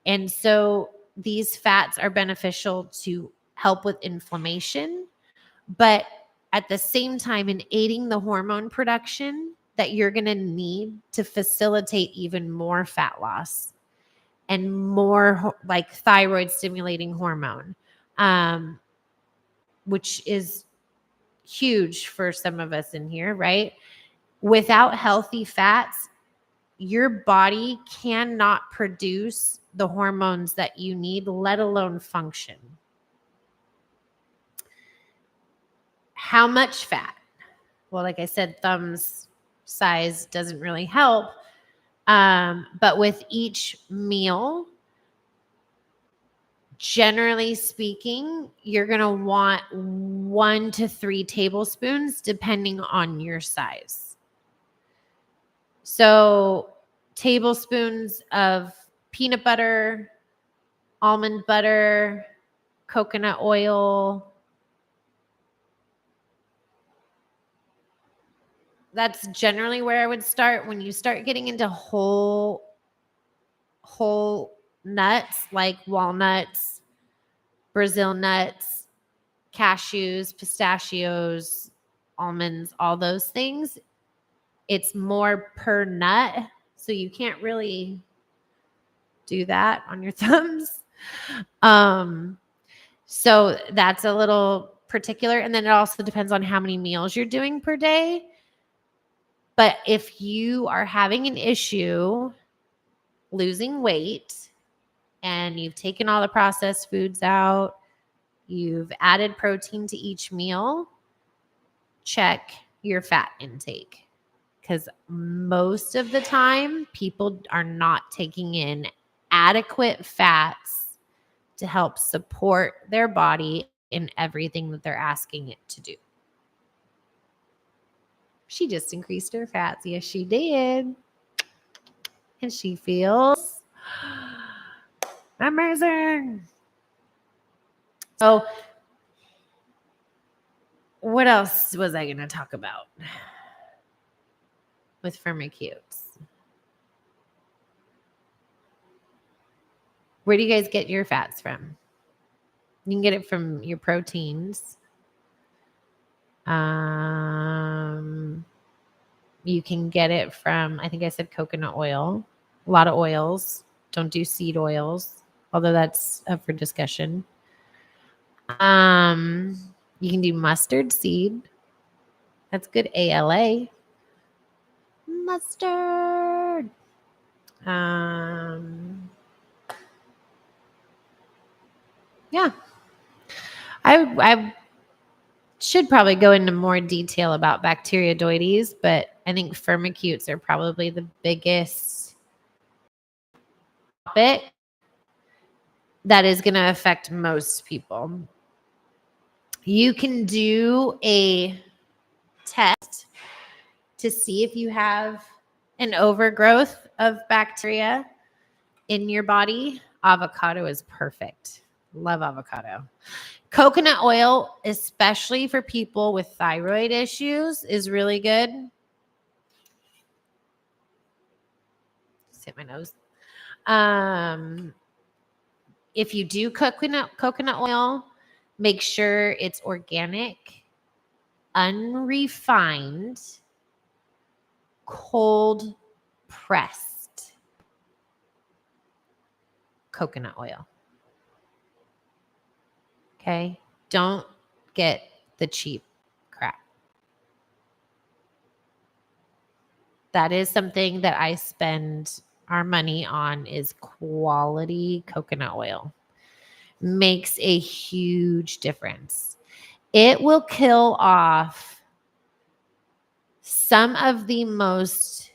And so these fats are beneficial to help with inflammation, but at the same time in aiding the hormone production that you're going to need to facilitate even more fat loss and more like thyroid stimulating hormone, which is huge for some of us in here, right? Without healthy fats, your body cannot produce the hormones that you need, let alone function. How much fat? Well, like I said, thumbs size doesn't really help. But with each meal, generally speaking, you're going to want 1 to 3 tablespoons depending on your size. So tablespoons of peanut butter, almond butter, coconut oil. That's generally where I would start. When you start getting into whole nuts like walnuts, Brazil nuts, cashews, pistachios, almonds, all those things, it's more per nut. So you can't really do that on your thumbs. So that's a little particular. And then it also depends on how many meals you're doing per day. But if you are having an issue losing weight and you've taken all the processed foods out, you've added protein to each meal, check your fat intake. Because most of the time, people are not taking in adequate fats to help support their body in everything that they're asking it to do. She just increased her fats. Yes, she did. And she feels amazing. So, what else was I going to talk about with Firmicutes? Where do you guys get your fats from? You can get it from your proteins. You can get it from, I think I said coconut oil, a lot of oils. Don't do seed oils, although that's up for discussion. You can do mustard seed. That's good ALA. Mustard. Yeah. I should probably go into more detail about bacteroides, but I think firmicutes are probably the biggest topic that is going to affect most people. You can do a test to see if you have an overgrowth of bacteria in your body. Avocado is perfect. Love avocado. Coconut oil, especially for people with thyroid issues, is really good. Just hit my nose. If you do coconut oil, make sure it's organic, unrefined, cold pressed coconut oil. Okay? Don't get the cheap crap. That is something that I spend our money on, is quality coconut oil. Makes a huge difference. It will kill off some of the most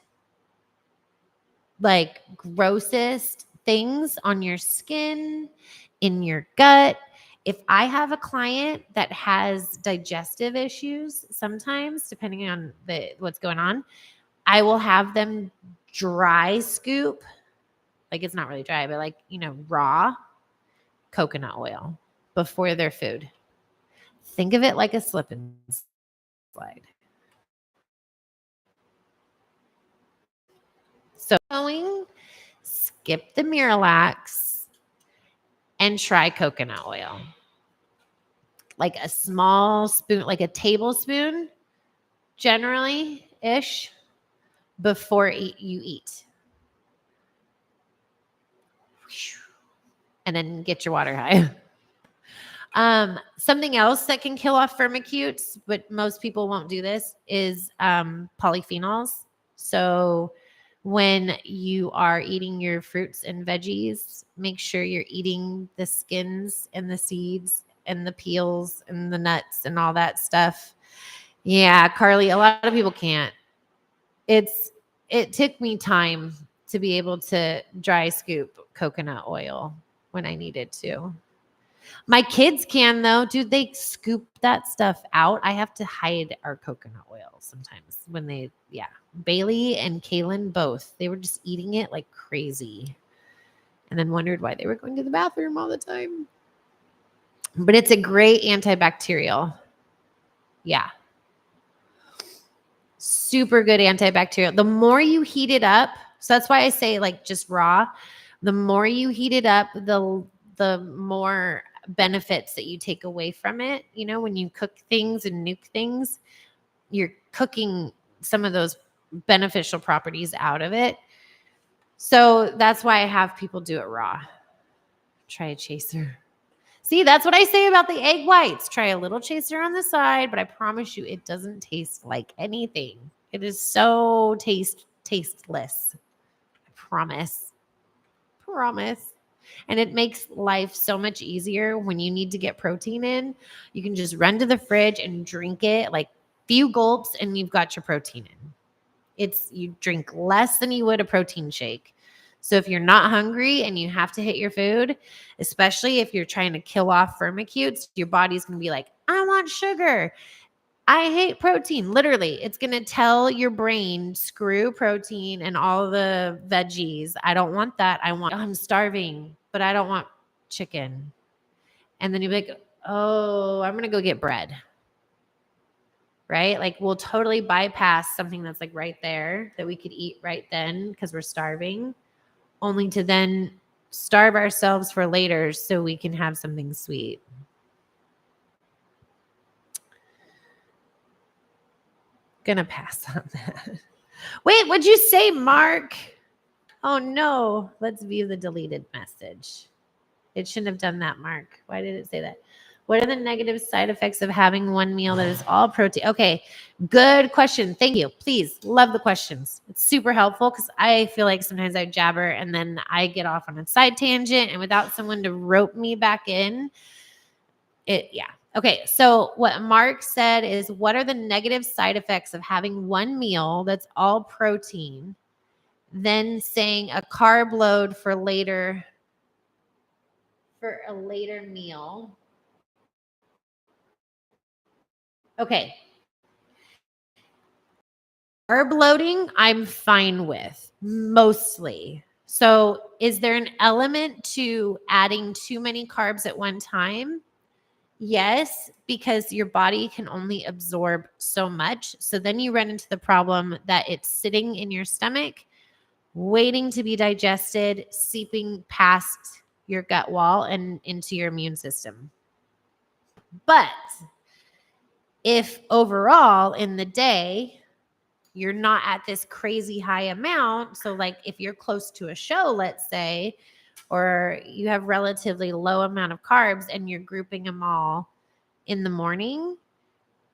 grossest things on your skin, in your gut. If I have a client that has digestive issues, sometimes depending on what's going on, I will have them dry scoop, it's not really dry, but raw coconut oil before their food. Think of it like a slip and slide. So skip the Miralax and try coconut oil. Like a small spoon, like a tablespoon, generally-ish, before you eat. And then get your water high. Something else that can kill off firmicutes, but most people won't do this, is polyphenols. So when you are eating your fruits and veggies, make sure you're eating the skins and the seeds and the peels and the nuts and all that stuff. Yeah, Carly, a lot of people can't. It took me time to be able to dry scoop coconut oil when I needed to. My kids can though. Dude, they scoop that stuff out. I have to hide our coconut oil sometimes when they, yeah. Bailey and Kaylin both. They were just eating it like crazy. And then wondered why they were going to the bathroom all the time. But it's a great antibacterial. Yeah. Super good antibacterial. The more you heat it up, so that's why I say like just raw. The more you heat it up, the more benefits that you take away from it. You know, when you cook things and nuke things, you're cooking some of those beneficial properties out of it. So that's why I have people do it raw. Try a chaser. See, that's what I say about the egg whites. Try a little chaser on the side, but I promise you it doesn't taste like anything. It is so tasteless. I promise. Promise. And it makes life so much easier when you need to get protein in. You can just run to the fridge and drink it like few gulps and you've got your protein in. You drink less than you would a protein shake. So if you're not hungry and you have to hit your food, especially if you're trying to kill off firmicutes, your body's going to be like, I want sugar. I hate protein. Literally, it's going to tell your brain, screw protein and all the veggies. I don't want that. I'm starving, but I don't want chicken. And then you'll be like, oh, I'm going to go get bread. Right? Like we'll totally bypass something that's like right there that we could eat right then because we're starving, only to then starve ourselves for later so we can have something sweet. Gonna pass on that. Wait, what'd you say, Mark? Oh no. Let's view the deleted message. It shouldn't have done that, Mark. Why did it say that? What are the negative side effects of having one meal that is all protein? Okay, good question. Thank you. Please, love the questions. It's super helpful because I feel like sometimes I jabber and then I get off on a side tangent, and without someone to rope me back in, yeah. Okay, so what Mark said is, what are the negative side effects of having one meal that's all protein, then saying a carb load for a later meal? Okay. Carb loading, I'm fine with mostly. So, is there an element to adding too many carbs at one time? Yes, because your body can only absorb so much. So then you run into the problem that it's sitting in your stomach, waiting to be digested, seeping past your gut wall and into your immune system. But if overall in the day, you're not at this crazy high amount. So like if you're close to a show, let's say, or you have relatively low amount of carbs and you're grouping them all in the morning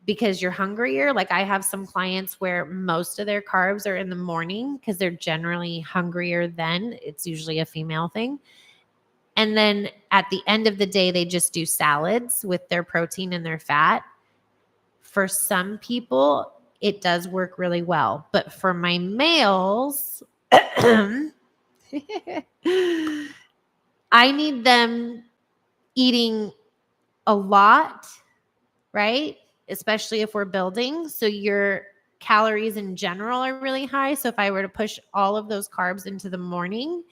because you're hungrier. Like I have some clients where most of their carbs are in the morning because they're generally hungrier then. It's usually a female thing. And then at the end of the day, they just do salads with their protein and their fat. For some people, it does work really well. But for my males, I need them eating a lot, right? Especially if we're building. So your calories in general are really high. So if I were to push all of those carbs into the morning,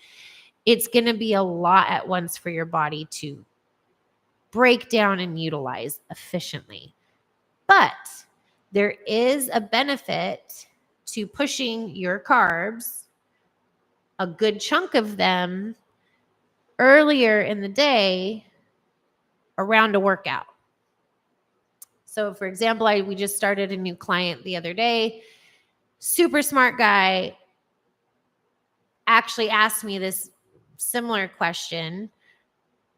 it's going to be a lot at once for your body to break down and utilize efficiently. But there is a benefit to pushing your carbs, a good chunk of them, earlier in the day around a workout. So, for example, we just started a new client the other day. Super smart guy actually asked me this similar question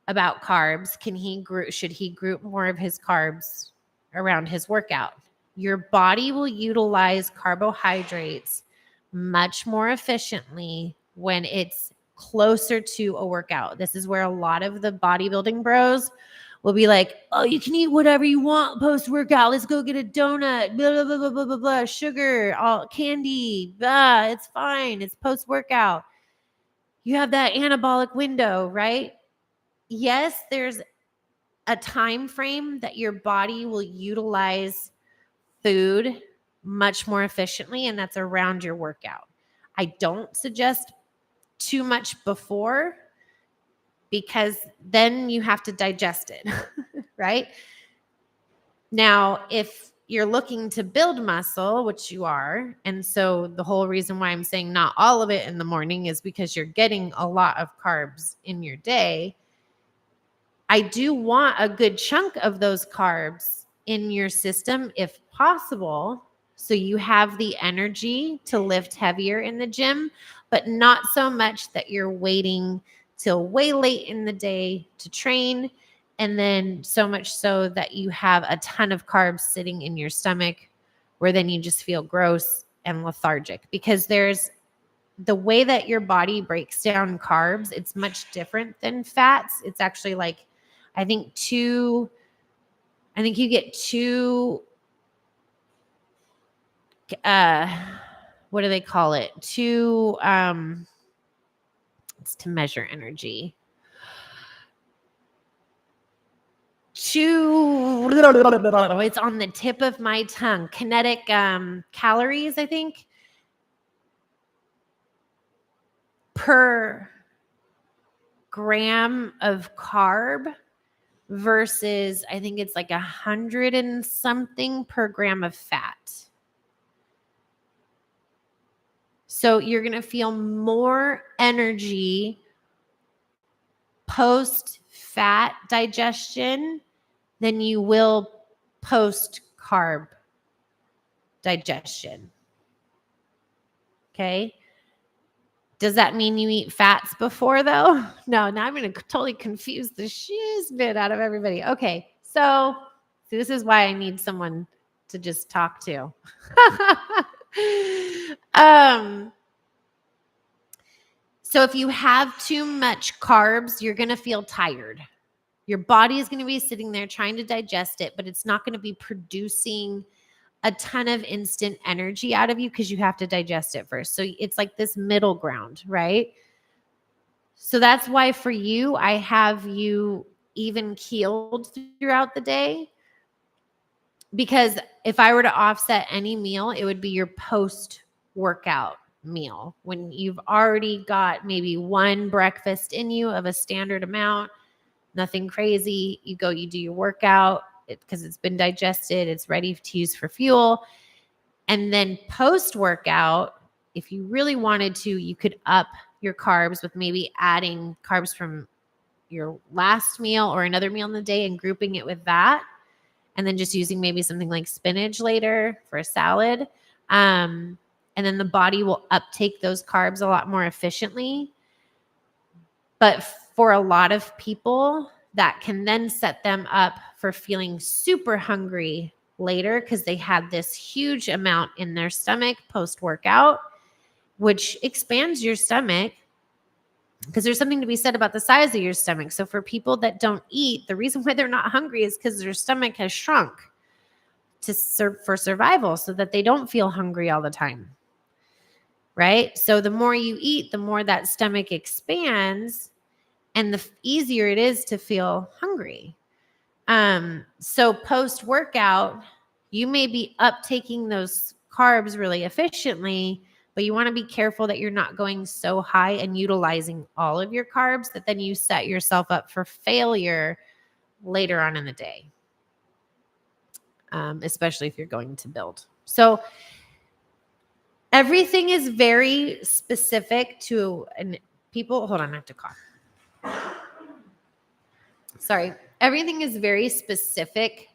about carbs. Should he group more of his carbs around his workout? Your body will utilize carbohydrates much more efficiently when it's closer to a workout. This is where a lot of the bodybuilding bros will be like, oh, you can eat whatever you want post-workout. Let's go get a donut, blah, blah, blah, blah, blah, blah, blah, sugar, all candy, blah, it's fine. It's post-workout. You have that anabolic window, right? Yes, there's a time frame that your body will utilize food much more efficiently, and that's around your workout. I don't suggest too much before, because then you have to digest it, right? Now, if you're looking to build muscle, which you are, and so the whole reason why I'm saying not all of it in the morning is because you're getting a lot of carbs in your day. I do want a good chunk of those carbs in your system if possible, so you have the energy to lift heavier in the gym, but not so much that you're waiting till way late in the day to train, and then so much so that you have a ton of carbs sitting in your stomach where then you just feel gross and lethargic. Because there's the way that your body breaks down carbs, it's much different than fats. It's actually like, I think you get two, what do they call it? It's to measure energy. It's on the tip of my tongue. Kinetic calories, I think, per gram of carb versus, I think it's like 100 and something per gram of fat. So you're going to feel more energy post fat digestion than you will post carb digestion. Okay. Does that mean you eat fats before, though? No, now I'm going to totally confuse the shiz bit out of everybody. Okay. So this is why I need someone to just talk to. So if you have too much carbs, you're going to feel tired. Your body is going to be sitting there trying to digest it, but it's not going to be producing a ton of instant energy out of you because you have to digest it first. So it's like this middle ground, right? So that's why for you, I have you even keeled throughout the day. Because if I were to offset any meal, it would be your post-workout meal. When you've already got maybe one breakfast in you of a standard amount, nothing crazy. You go, you do your workout because it's been digested. It's ready to use for fuel. And then post-workout, if you really wanted to, you could up your carbs with maybe adding carbs from your last meal or another meal in the day and grouping it with that. And then just using maybe something like spinach later for a salad. And then the body will uptake those carbs a lot more efficiently. But for a lot of people, that can then set them up for feeling super hungry later because they had this huge amount in their stomach post-workout, which expands your stomach because there's something to be said about the size of your stomach. So for people that don't eat, the reason why they're not hungry is because their stomach has shrunk for survival so that they don't feel hungry all the time, right? So the more you eat, the more that stomach expands and the easier it is to feel hungry. So post-workout, you may be uptaking those carbs really efficiently, but you want to be careful that you're not going so high and utilizing all of your carbs that then you set yourself up for failure later on in the day, especially if you're going to build. So everything is very specific to people. Hold on, I have to cough. Sorry. Everything is very specific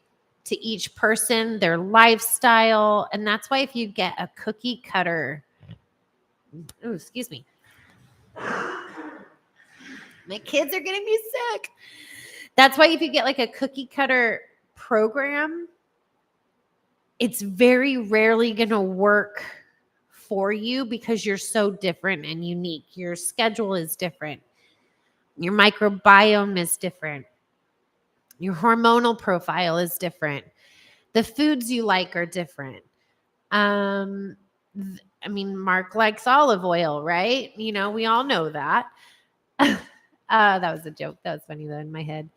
to each person, their lifestyle. And that's why if you get a cookie cutter, excuse me. My kids are getting me sick. That's why if you get like a cookie cutter program, it's very rarely going to work for you because you're so different and unique. Your schedule is different. Your microbiome is different. Your hormonal profile is different. The foods you like are different. I mean, Mark likes olive oil, right? You know, we all know that. That was a joke. That was funny though in my head.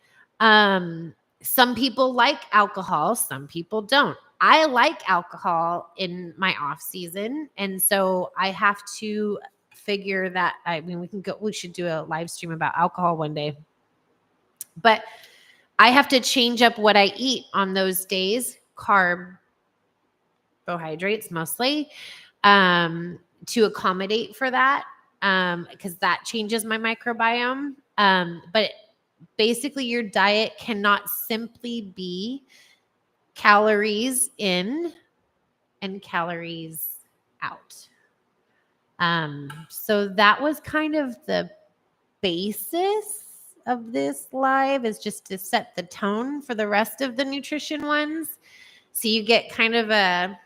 Some people like alcohol, some people don't. I like alcohol in my off season, and so I have to figure that. I mean, we should do a live stream about alcohol one day. But I have to change up what I eat on those days, carbohydrates mostly, to accommodate for that, because that changes my microbiome. But basically, your diet cannot simply be calories in and calories out. So that was kind of the basis of this live, is just to set the tone for the rest of the nutrition ones. So you get kind of a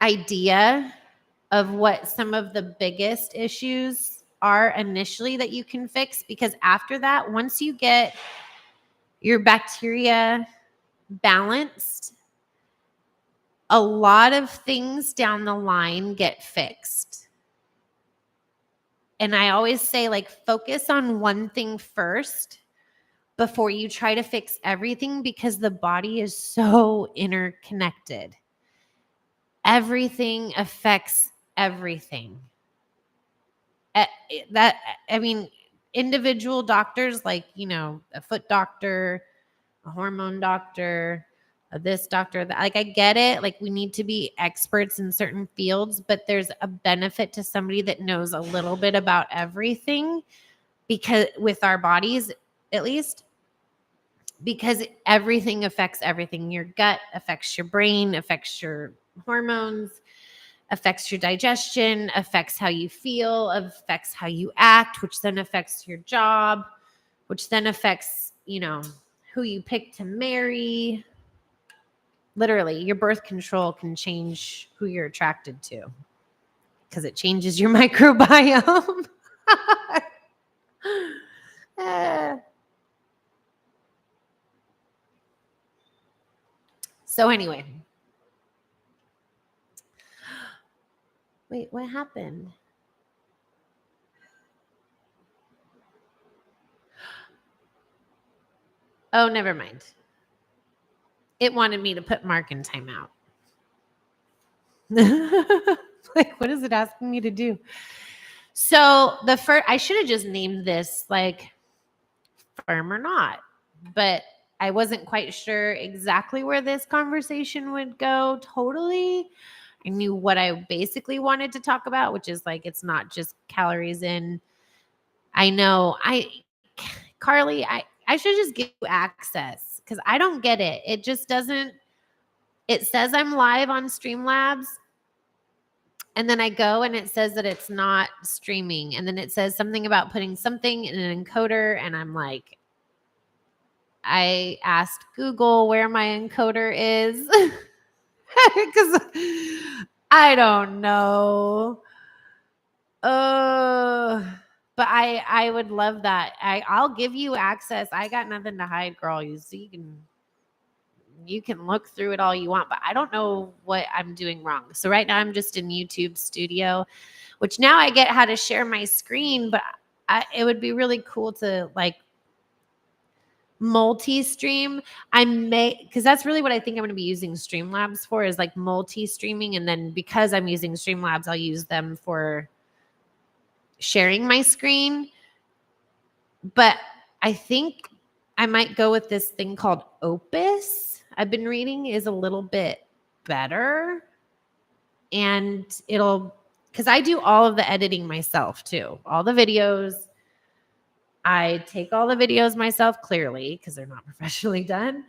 idea of what some of the biggest issues are initially that you can fix, because after that, once you get your bacteria balanced, a lot of things down the line get fixed. And I always say, like, focus on one thing first before you try to fix everything, because the body is so interconnected. Everything affects everything. Individual doctors, like, a foot doctor, a hormone doctor, this doctor, that, like, I get it. Like, we need to be experts in certain fields, but there's a benefit to somebody that knows a little bit about everything, because with our bodies, at least, because everything affects everything. Your gut affects your brain, affects your hormones, affects your digestion, affects how you feel, affects how you act, which then affects your job, which then affects, who you pick to marry. Literally, your birth control can change who you're attracted to, because it changes your microbiome. So anyway. Wait, what happened? Oh, never mind. It wanted me to put Mark in timeout. Like, what is it asking me to do? So I should have just named this, like, firm or not, but I wasn't quite sure exactly where this conversation would go totally. I knew what I basically wanted to talk about, which is, like, it's not just calories in. I know. Carly, I should just give you access, because I don't get it. It just doesn't. It says I'm live on Streamlabs, and then I go and it says that it's not streaming. And then it says something about putting something in an encoder. And I'm like, I asked Google where my encoder is, because I don't know. But I would love that. I'll give you access. I got nothing to hide, girl. You can look through it all you want, but I don't know what I'm doing wrong. So right now I'm just in YouTube Studio, which now I get how to share my screen, but it would be really cool to, like, multi-stream. Because that's really what I think I'm going to be using Streamlabs for, is like multi-streaming. And then because I'm using Streamlabs, I'll use them for sharing my screen. But I think I might go with this thing called Opus. I've been reading is a little bit better, and because I do all of the editing myself too, all the videos. I take all the videos myself, clearly, because they're not professionally done.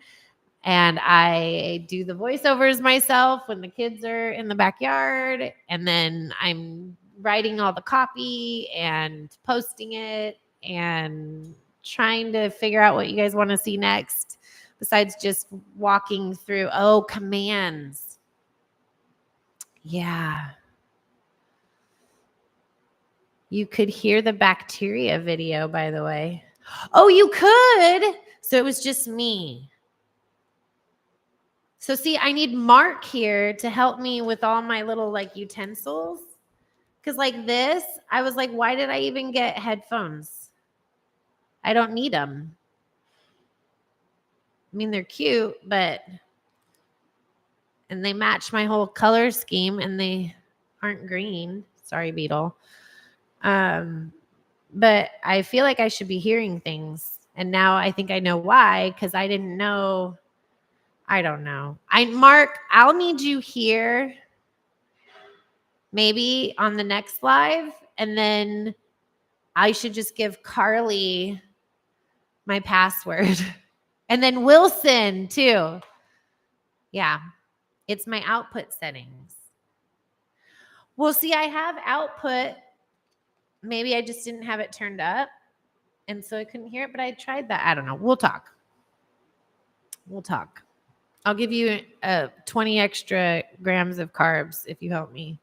And I do the voiceovers myself when the kids are in the backyard. And then I'm writing all the copy and posting it and trying to figure out what you guys want to see next, besides just walking through. Oh, commands. Yeah. You could hear the bacteria video, by the way. Oh, you could. So it was just me. So see, I need Mark here to help me with all my little, like, utensils. Because, like, this, I was like, why did I even get headphones? I don't need them. I mean, they're cute, and they match my whole color scheme, and they aren't green. Sorry, Beetle. But I feel like I should be hearing things. And now I think I know why, because I didn't know. I don't know. Mark, I'll need you here maybe on the next live. And then I should just give Carly my password. And then Wilson too. Yeah. It's my output settings. Well, see, I have output. Maybe I just didn't have it turned up. And so I couldn't hear it, but I tried that. I don't know. We'll talk. I'll give you 20 extra grams of carbs if you help me.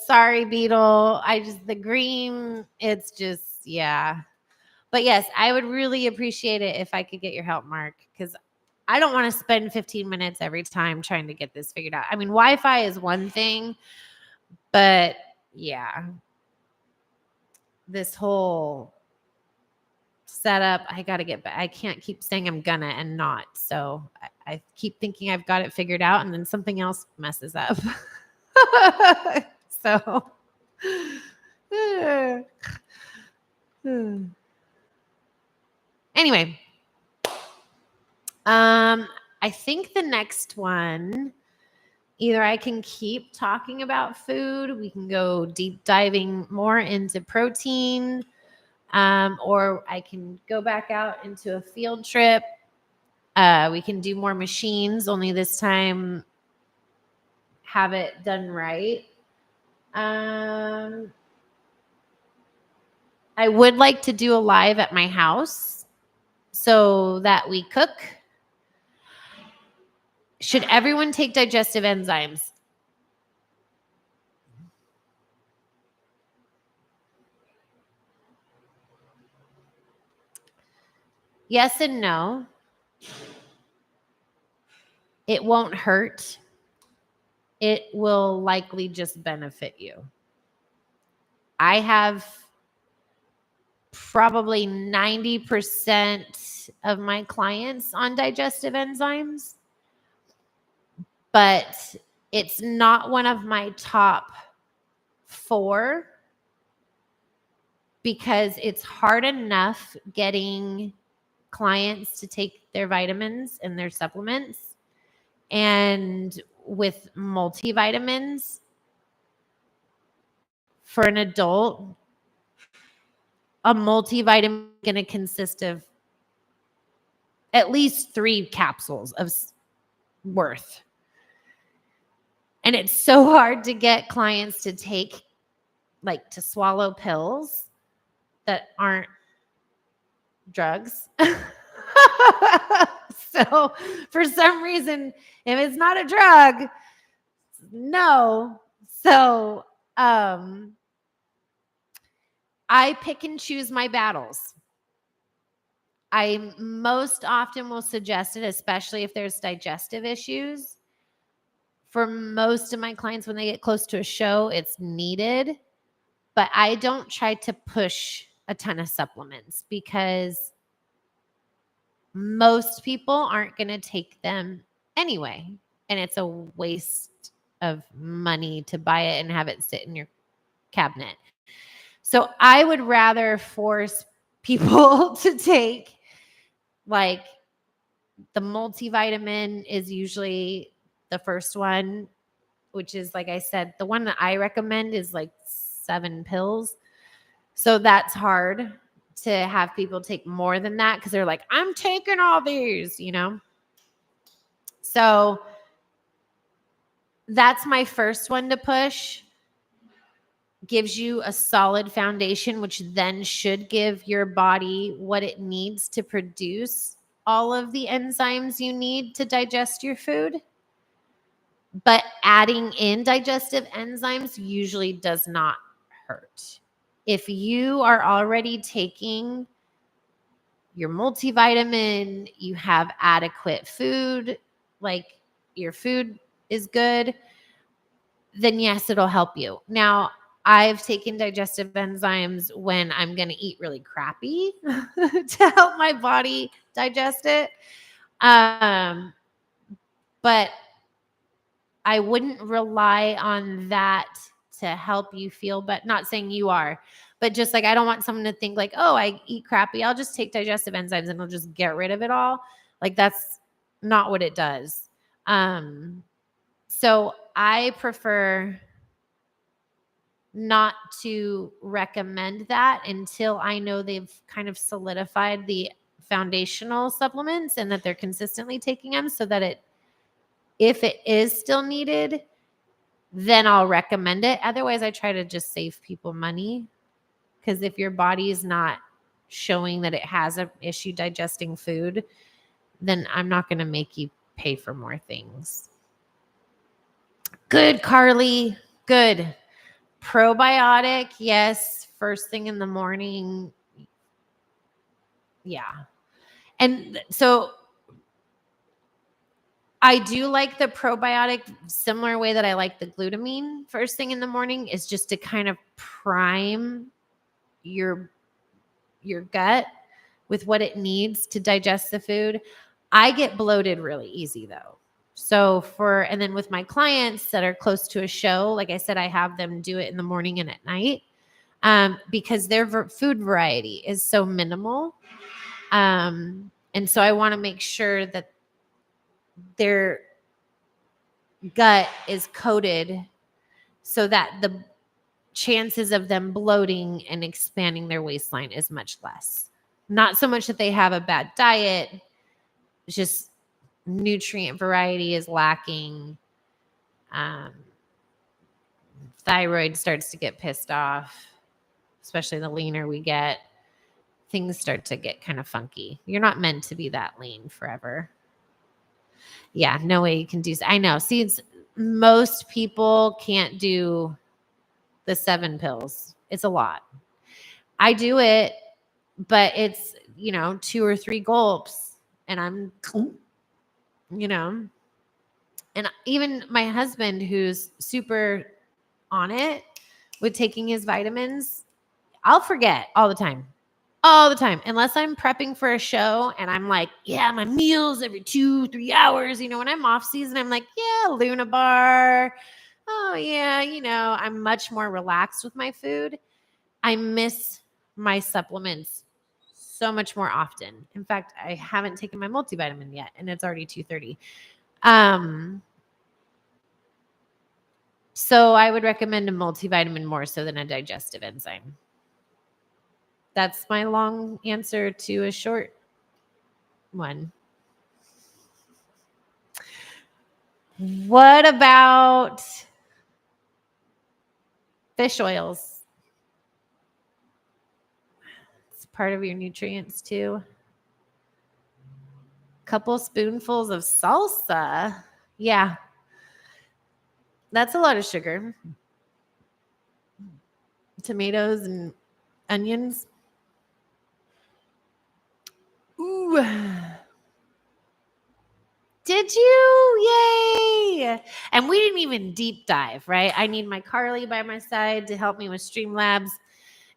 Sorry, Beetle. The green, it's just, yeah. But yes, I would really appreciate it if I could get your help, Mark, because I don't want to spend 15 minutes every time trying to get this figured out. I mean, Wi-Fi is one thing, but yeah, this whole setup, I got to get back. I can't keep saying I'm gonna and not. So I keep thinking I've got it figured out, and then something else messes up. So anyway, I think the next one, either I can keep talking about food, we can go deep diving more into protein, or I can go back out into a field trip. We can do more machines, only this time have it done right. I would like to do a live at my house so that we cook. Should everyone take digestive enzymes? Yes and no. It won't hurt. It will likely just benefit you. I have probably 90% of my clients on digestive enzymes, but it's not one of my top 4 because it's hard enough getting clients to take their vitamins and their supplements. And with multivitamins for an adult, a multivitamin is going to consist of at least 3 capsules of worth. And it's so hard to get clients to take, like, to swallow pills that aren't drugs. So for some reason, if it's not a drug, no. So I pick and choose my battles. I most often will suggest it, especially if there's digestive issues. For most of my clients, when they get close to a show, it's needed. But I don't try to push a ton of supplements because most people aren't going to take them anyway. And it's a waste of money to buy it and have it sit in your cabinet. So I would rather force people to take, like, the multivitamin is usually the first one, which is, like I said, the one that I recommend is like 7 pills. So that's hard to have people take more than that because they're like, I'm taking all these, you know? So that's my first one to push. Gives you a solid foundation, which then should give your body what it needs to produce all of the enzymes you need to digest your food. But adding in digestive enzymes usually does not hurt. If you are already taking your multivitamin, you have adequate food, like your food is good, then yes, it'll help you. Now, I've taken digestive enzymes when I'm going to eat really crappy to help my body digest it. But I wouldn't rely on that to help you feel, but not saying you are, but just like, I don't want someone to think like, oh, I eat crappy, I'll just take digestive enzymes and it'll just get rid of it all. Like, that's not what it does. So I prefer not to recommend that until I know they've kind of solidified the foundational supplements and that they're consistently taking them, so that if it is still needed, then I'll recommend it. Otherwise, I try to just save people money, because if your body is not showing that it has an issue digesting food, then I'm not going to make you pay for more things. Good, Carly. Good. Probiotic, yes. First thing in the morning. Yeah. And so I do like the probiotic, similar way that I like the glutamine first thing in the morning, is just to kind of prime your gut with what it needs to digest the food. I get bloated really easy though. So and then with my clients that are close to a show, like I said, I have them do it in the morning and at night, because their food variety is so minimal. And so I want to make sure that their gut is coated so that the chances of them bloating and expanding their waistline is much less. Not so much that they have a bad diet, it's just nutrient variety is lacking. Thyroid starts to get pissed off, especially the leaner we get. Things start to get kind of funky. You're not meant to be that lean forever. Yeah, no way you can do. I know. See, most people can't do the 7 pills. It's a lot. I do it, but it's, 2 or 3 gulps, and I'm, and even my husband, who's super on it with taking his vitamins, I'll forget all the time. All the time, unless I'm prepping for a show and I'm like, yeah, my meals every 2-3 hours. When I'm off season, I'm like, yeah, Luna bar. Oh yeah, I'm much more relaxed with my food. I miss my supplements so much more often. In fact, I haven't taken my multivitamin yet, and it's already 2:30. So I would recommend a multivitamin more so than a digestive enzyme. That's my long answer to a short one. What about fish oils? It's part of your nutrients too. Couple spoonfuls of salsa. Yeah. That's a lot of sugar. Tomatoes and onions. Ooh. Did you? Yay. And we didn't even deep dive, right? I need my Carly by my side to help me with Streamlabs,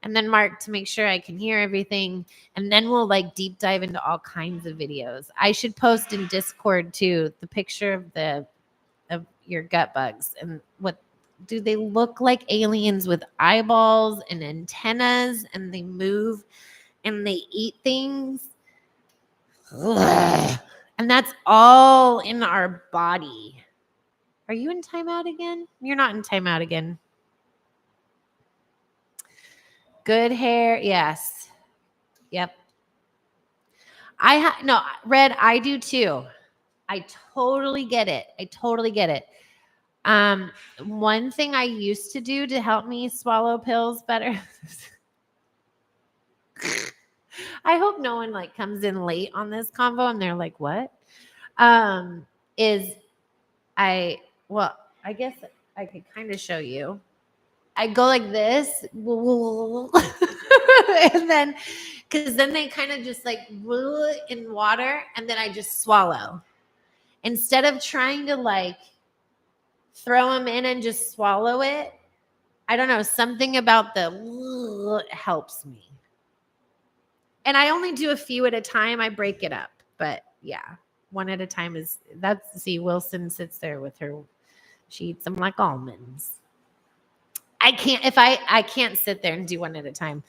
and then Mark to make sure I can hear everything. And then we'll deep dive into all kinds of videos. I should post in Discord too the picture of your gut bugs, and what do they look like? Aliens with eyeballs and antennas, and they move and they eat things. Ugh. And that's all in our body. Are you in timeout again? You're not in timeout again. Good hair. Yes. Yep. No, Red, I do too. I totally get it. One thing I used to do to help me swallow pills better. I hope no one comes in late on this convo and they're like, what? I guess I could kind of show you. I go like this, and then, because then they kind of just in water, and then I just swallow. Instead of trying to throw them in and just swallow it, I don't know, something about the helps me. And I only do a few at a time. I break it up. But yeah, one at a time see, Wilson sits there with her. She eats them like almonds. I can't sit there and do one at a time.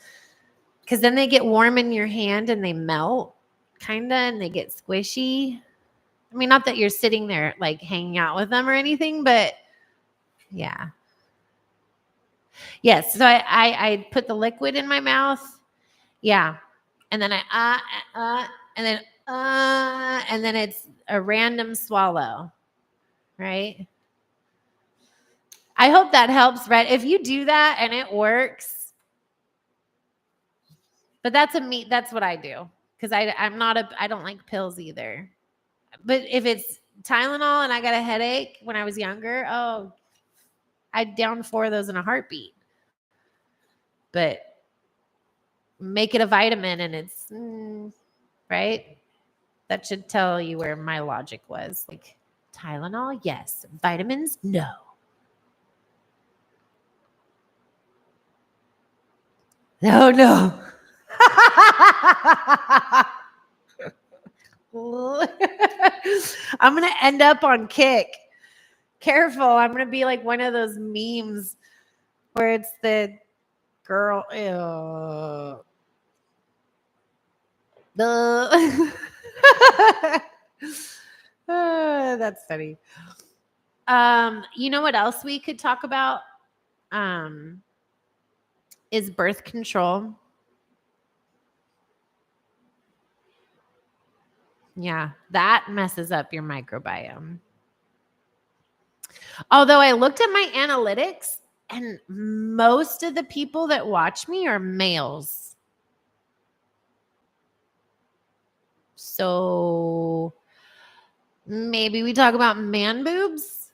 Because then they get warm in your hand and they melt, kind of, and they get squishy. I mean, not that you're sitting there like hanging out with them or anything, but yeah. Yes. So I put the liquid in my mouth. Yeah. And then and then it's a random swallow. Right. I hope that helps, right? If you do that and it works, but that's what I do. Because I don't like pills either. But if it's Tylenol and I got a headache when I was younger, oh, I'd down 4 of those in a heartbeat. But make it a vitamin and it's right. That should tell you where my logic was. Like Tylenol, yes. Vitamins, no. No. I'm going to end up on Kick. Careful. I'm going to be like one of those memes where it's the girl. Ew. That's funny. You know what else we could talk about? Is birth control. Yeah, that messes up your microbiome. Although I looked at my analytics and most of the people that watch me are males. So maybe we talk about man boobs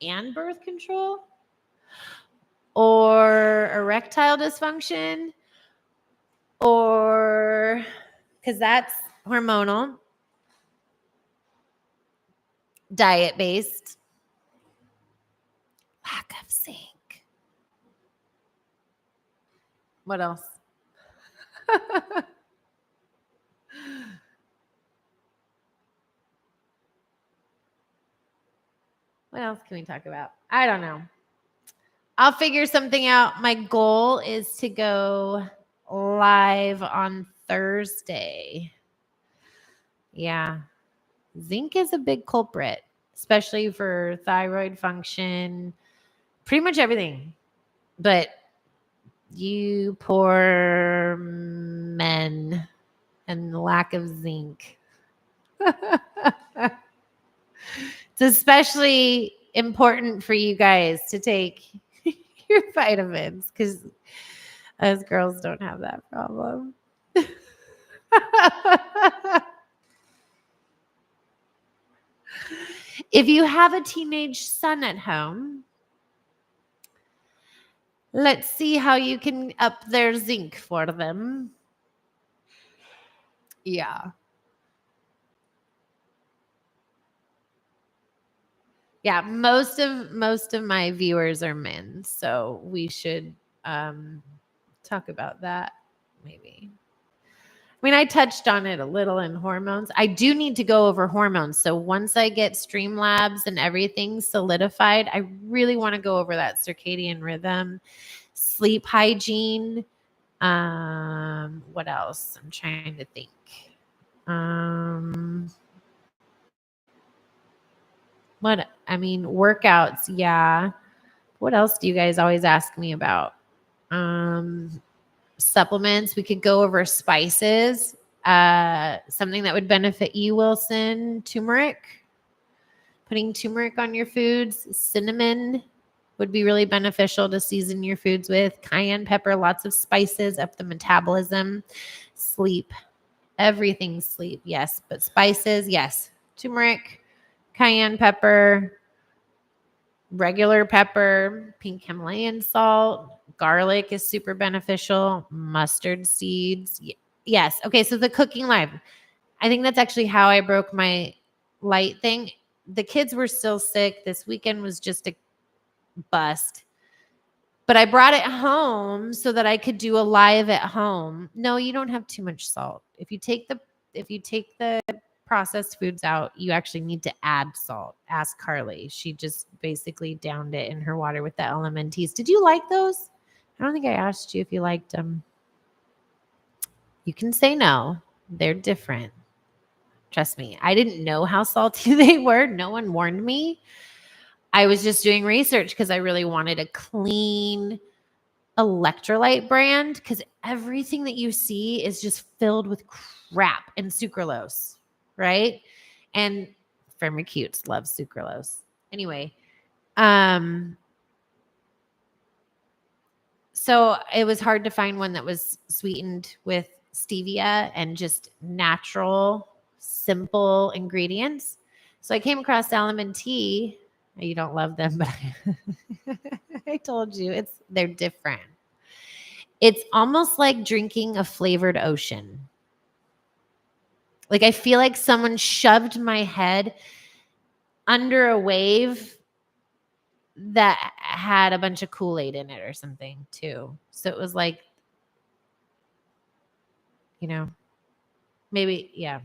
and birth control or erectile dysfunction or because that's hormonal, diet based, lack of zinc. What else? What else can we talk about? I don't know. I'll figure something out. My goal is to go live on Thursday. Yeah. Zinc is a big culprit, especially for thyroid function, pretty much everything. But you poor men and the lack of zinc. It's especially important for you guys to take your vitamins because us girls don't have that problem. If you have a teenage son at home, let's see how you can up their zinc for them. Yeah. Yeah, most of my viewers are men, so we should talk about that maybe. I mean, I touched on it a little in hormones. I do need to go over hormones. So once I get Streamlabs and everything solidified, I really want to go over that circadian rhythm, sleep hygiene. What else? I'm trying to think. Workouts, yeah. What else do you guys always ask me about? Supplements. We could go over spices. Something that would benefit you, Wilson, turmeric. Putting turmeric on your foods. Cinnamon would be really beneficial to season your foods with. Cayenne pepper, lots of spices up the metabolism. Sleep. Everything sleep, yes. But spices, yes. Turmeric, cayenne pepper, regular pepper, pink Himalayan salt, garlic is super beneficial, mustard seeds. Yes. Okay, so the cooking live. I think that's actually how I broke my light thing. The kids were still sick. This weekend was just a bust. But I brought it home so that I could do a live at home. No, you don't have too much salt. If you take the processed foods out, you actually need to add salt. Ask Carly. She just basically downed it in her water with the LMNTs. Did you like those? I don't think I asked you if you liked them. You can say no. They're different. Trust me. I didn't know how salty they were. No one warned me. I was just doing research because I really wanted a clean electrolyte brand, because everything that you see is just filled with crap and sucralose, right? And Firmicutes love sucralose. Anyway, so it was hard to find one that was sweetened with stevia and just natural, simple ingredients. So I came across Element Tea. You don't love them, but I told you they're different. It's almost like drinking a flavored ocean. Like I feel like someone shoved my head under a wave that had a bunch of Kool-Aid in it or something too. So it was like, maybe, yeah.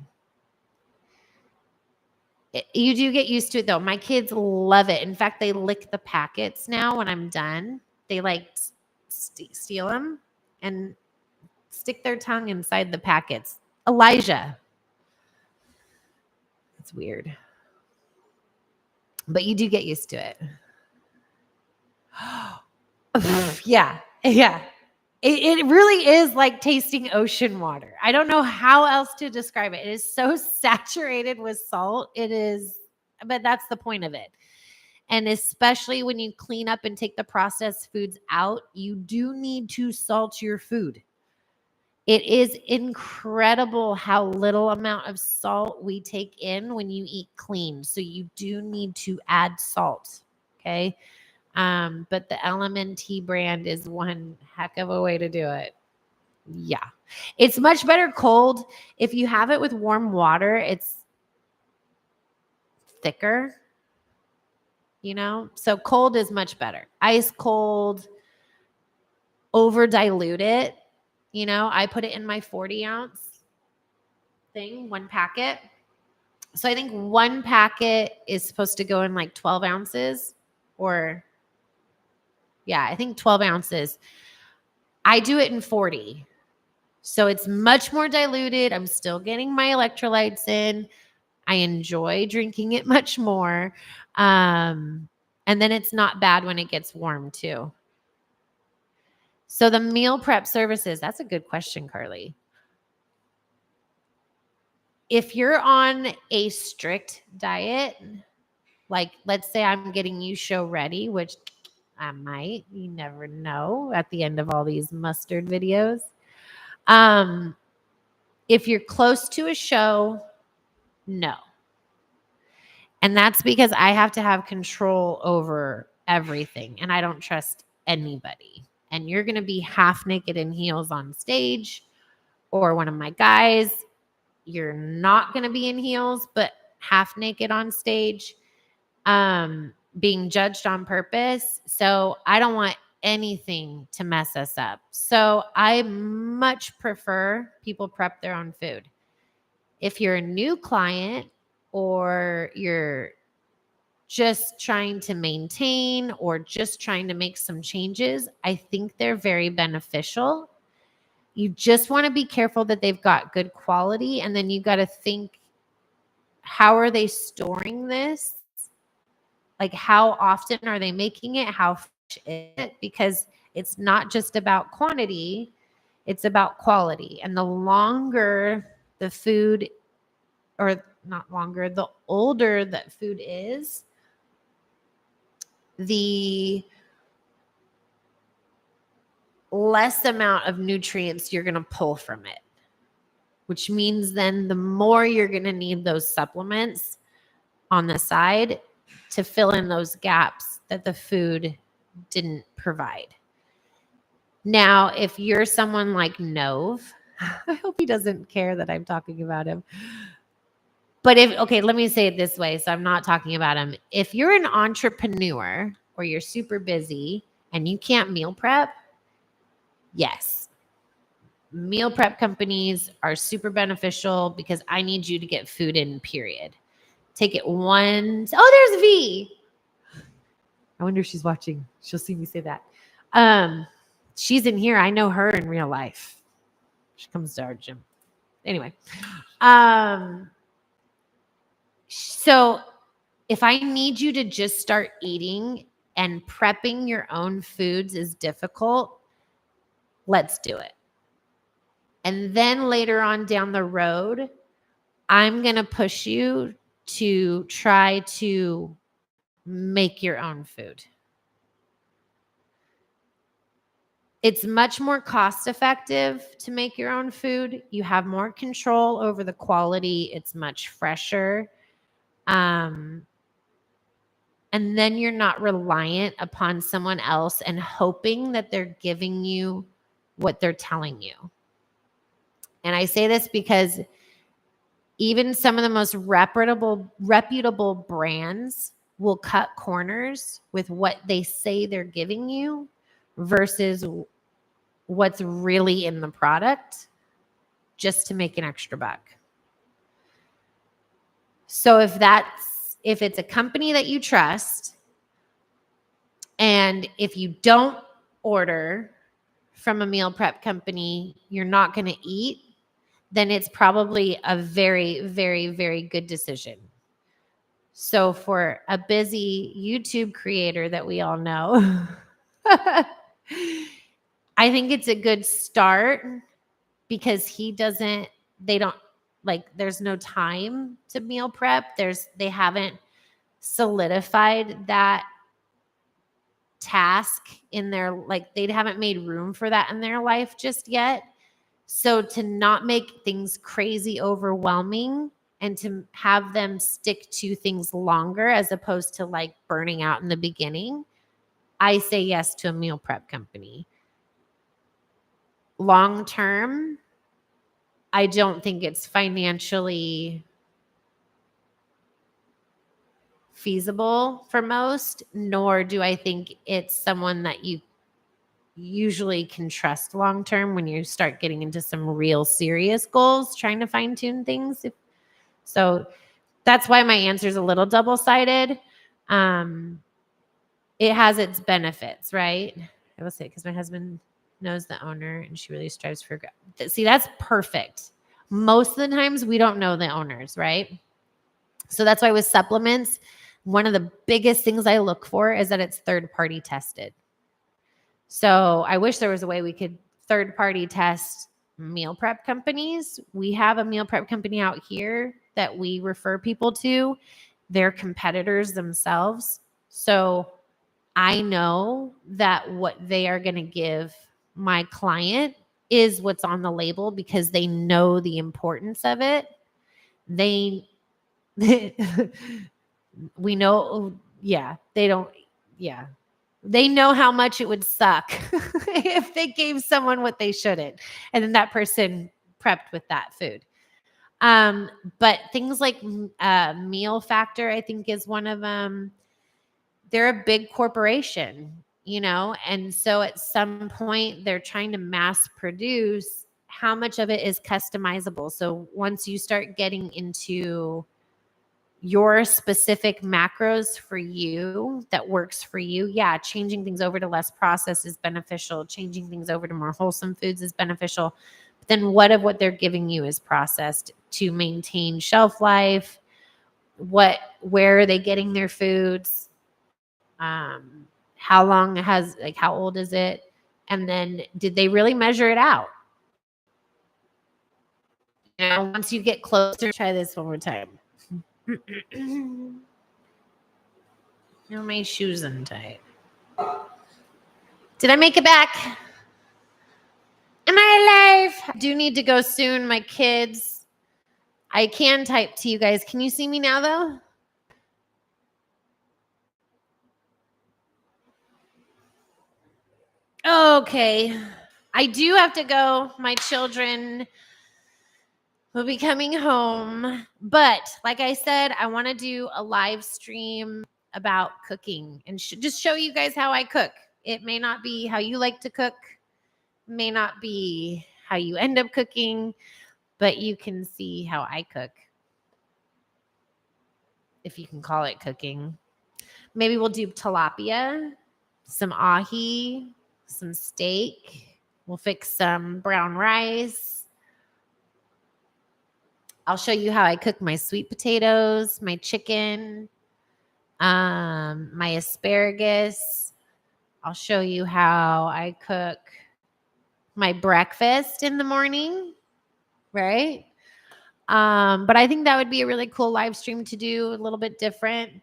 You do get used to it though. My kids love it. In fact, they lick the packets now when I'm done. They like steal them and stick their tongue inside the packets. Elijah. It's weird. But you do get used to it. Yeah. It really is like tasting ocean water. I don't know how else to describe it. It is so saturated with salt. It is, but that's the point of it. And especially when you clean up and take the processed foods out, you do need to salt your food. It is incredible how little amount of salt we take in when you eat clean. So you do need to add salt. Okay. But the LMNT brand is one heck of a way to do it. Yeah. It's much better cold. If you have it with warm water, it's thicker, so cold is much better. Ice cold, over dilute it. I put it in my 40-ounce thing, 1 packet. So I think 1 packet is supposed to go in like 12 ounces I think 12 ounces. I do it in 40. So it's much more diluted. I'm still getting my electrolytes in. I enjoy drinking it much more. And then it's not bad when it gets warm too. So the meal prep services, that's a good question, Carly. If you're on a strict diet, like let's say I'm getting you show ready, which I might, you never know at the end of all these mustard videos. If you're close to a show, no. And that's because I have to have control over everything and I don't trust anybody. And you're going to be half naked in heels on stage, or one of my guys, you're not going to be in heels, but half naked on stage, being judged on purpose. So I don't want anything to mess us up. So I much prefer people prep their own food. If you're a new client or you're just trying to maintain or just trying to make some changes, I think they're very beneficial. You just want to be careful that they've got good quality. And then you got to think, how are they storing this? Like, how often are they making it? How fresh is it? Because it's not just about quantity, it's about quality. And the longer the food, or not longer, the older that food is, the less amount of nutrients you're going to pull from it, which means then the more you're going to need those supplements on the side to fill in those gaps that the food didn't provide. Now, if you're someone like Nove, I hope he doesn't care that I'm talking about him. But let me say it this way. So I'm not talking about him. If you're an entrepreneur or you're super busy and you can't meal prep, yes, meal prep companies are super beneficial because I need you to get food in, period. Take it one. Oh, there's V. I wonder if she's watching. She'll see me say that. She's in here. I know her in real life. She comes to our gym. Anyway. So if I need you to just start eating and prepping your own foods is difficult, let's do it. And then later on down the road, I'm going to push you to try to make your own food. It's much more cost effective to make your own food. You have more control over the quality. It's much fresher. And then you're not reliant upon someone else and hoping that they're giving you what they're telling you. And I say this because even some of the most reputable brands will cut corners with what they say they're giving you versus what's really in the product just to make an extra buck. So if it's a company that you trust, and if you don't order from a meal prep company you're not going to eat, then it's probably a very, very, very good decision. So for a busy YouTube creator that we all know, I think it's a good start because there's no time to meal prep. They haven't solidified that task in their, they haven't made room for that in their life just yet. So to not make things crazy overwhelming and to have them stick to things longer as opposed to burning out in the beginning, I say yes to a meal prep company. Long term, I don't think it's financially feasible for most, nor do I think it's someone that you usually can trust long term when you start getting into some real serious goals, trying to fine tune things. So that's why my answer is a little double-sided. It has its benefits, right? I will say, because my husband knows the owner and she really strives for growth. See, that's perfect. Most of the times we don't know the owners, right? So that's why with supplements, one of the biggest things I look for is that it's third-party tested. So I wish there was a way we could third-party test meal prep companies. We have a meal prep company out here that we refer people to. They're competitors themselves. So I know that what they are going to give my client is what's on the label because they know the importance of it. We know, they know how much it would suck if they gave someone what they shouldn't. And then that person prepped with that food. But things like Meal Factor, I think, is one of them. They're a big corporation, and so at some point they're trying to mass produce. How much of it is customizable? So once you start getting into your specific macros for you that works for you, changing things over to less processed is beneficial. Changing things over to more wholesome foods is beneficial. But then what if what they're giving you is processed to maintain shelf life? Where are they getting their foods? How long how old is it? And then did they really measure it out? Once you get closer, try this one more time. My shoes untied. Did I make it back? Am I alive? I do need to go soon. My kids. I can type to you guys. Can you see me now, though? Okay. I do have to go. My children will be coming home. But like I said, I want to do a live stream about cooking and just show you guys how I cook. It may not be how you like to cook, may not be how you end up cooking, but you can see how I cook. If you can call it cooking. Maybe we'll do tilapia, some ahi, some steak. We'll fix some brown rice. I'll show you how I cook my sweet potatoes, my chicken, my asparagus. I'll show you how I cook my breakfast in the morning, right? But I think that would be a really cool live stream to do, a little bit different.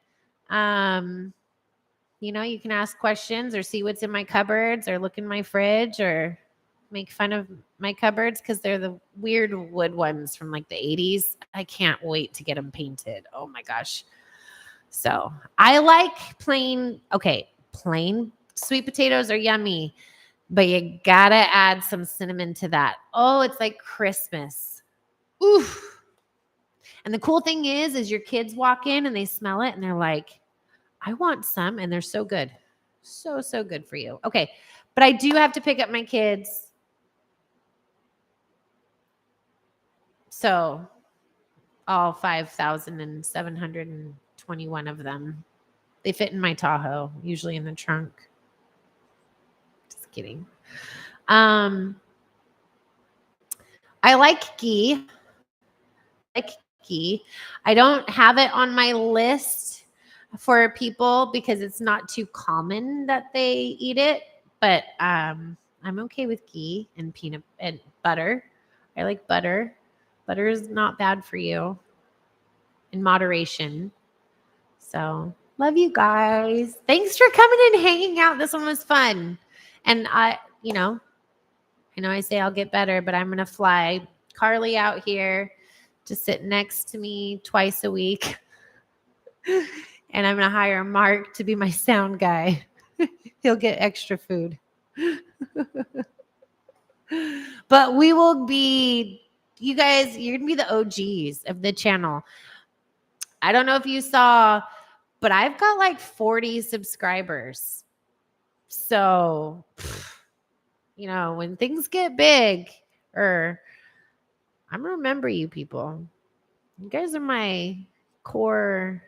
You can ask questions or see what's in my cupboards or look in my fridge or make fun of my cupboards because they're the weird wood ones from like the 80s. I can't wait to get them painted. Oh my gosh. So I like plain sweet potatoes are yummy, but you gotta add some cinnamon to that. Oh, it's like Christmas. Oof. And the cool thing is your kids walk in and they smell it and they're like, I want some, and they're so good. So good for you. Okay, but I do have to pick up my kids. So all 5,721 of them. They fit in my Tahoe, usually in the trunk. Just kidding. I like ghee. I don't have it on my list for people because it's not too common that they eat it. But I'm okay with ghee and peanut and butter. I like butter. Butter is not bad for you in moderation. So love you guys. Thanks for coming and hanging out. This one was fun. And I know I say I'll get better, but I'm going to fly Carly out here to sit next to me twice a week. And I'm going to hire Mark to be my sound guy. He'll get extra food. But we will be, you guys, you're going to be the OGs of the channel. I don't know if you saw, but I've got like 40 subscribers. So, when things get big, I'm going to remember you people. You guys are my core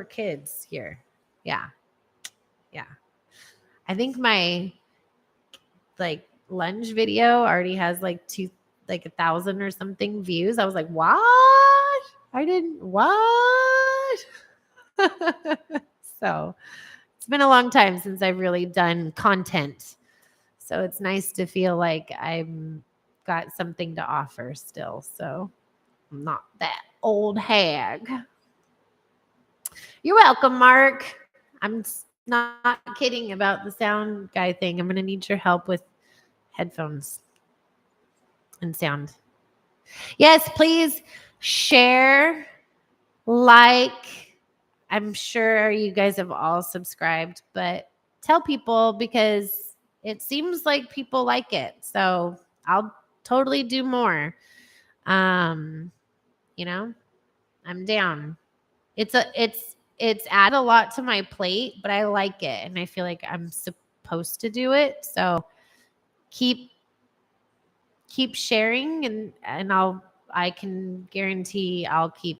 kids here. Yeah. I think my lunge video already has like 1,000 or something views. I was like, what? I didn't what? So it's been a long time since I've really done content. So it's nice to feel like I've got something to offer still. So I'm not that old hag. You're welcome, Mark. I'm not kidding about the sound guy thing. I'm going to need your help with headphones and sound. Yes, please share, like. I'm sure you guys have all subscribed, but tell people because it seems like people like it. So I'll totally do more. I'm down. It's add a lot to my plate, but I like it and I feel like I'm supposed to do it. So keep sharing and I can guarantee I'll keep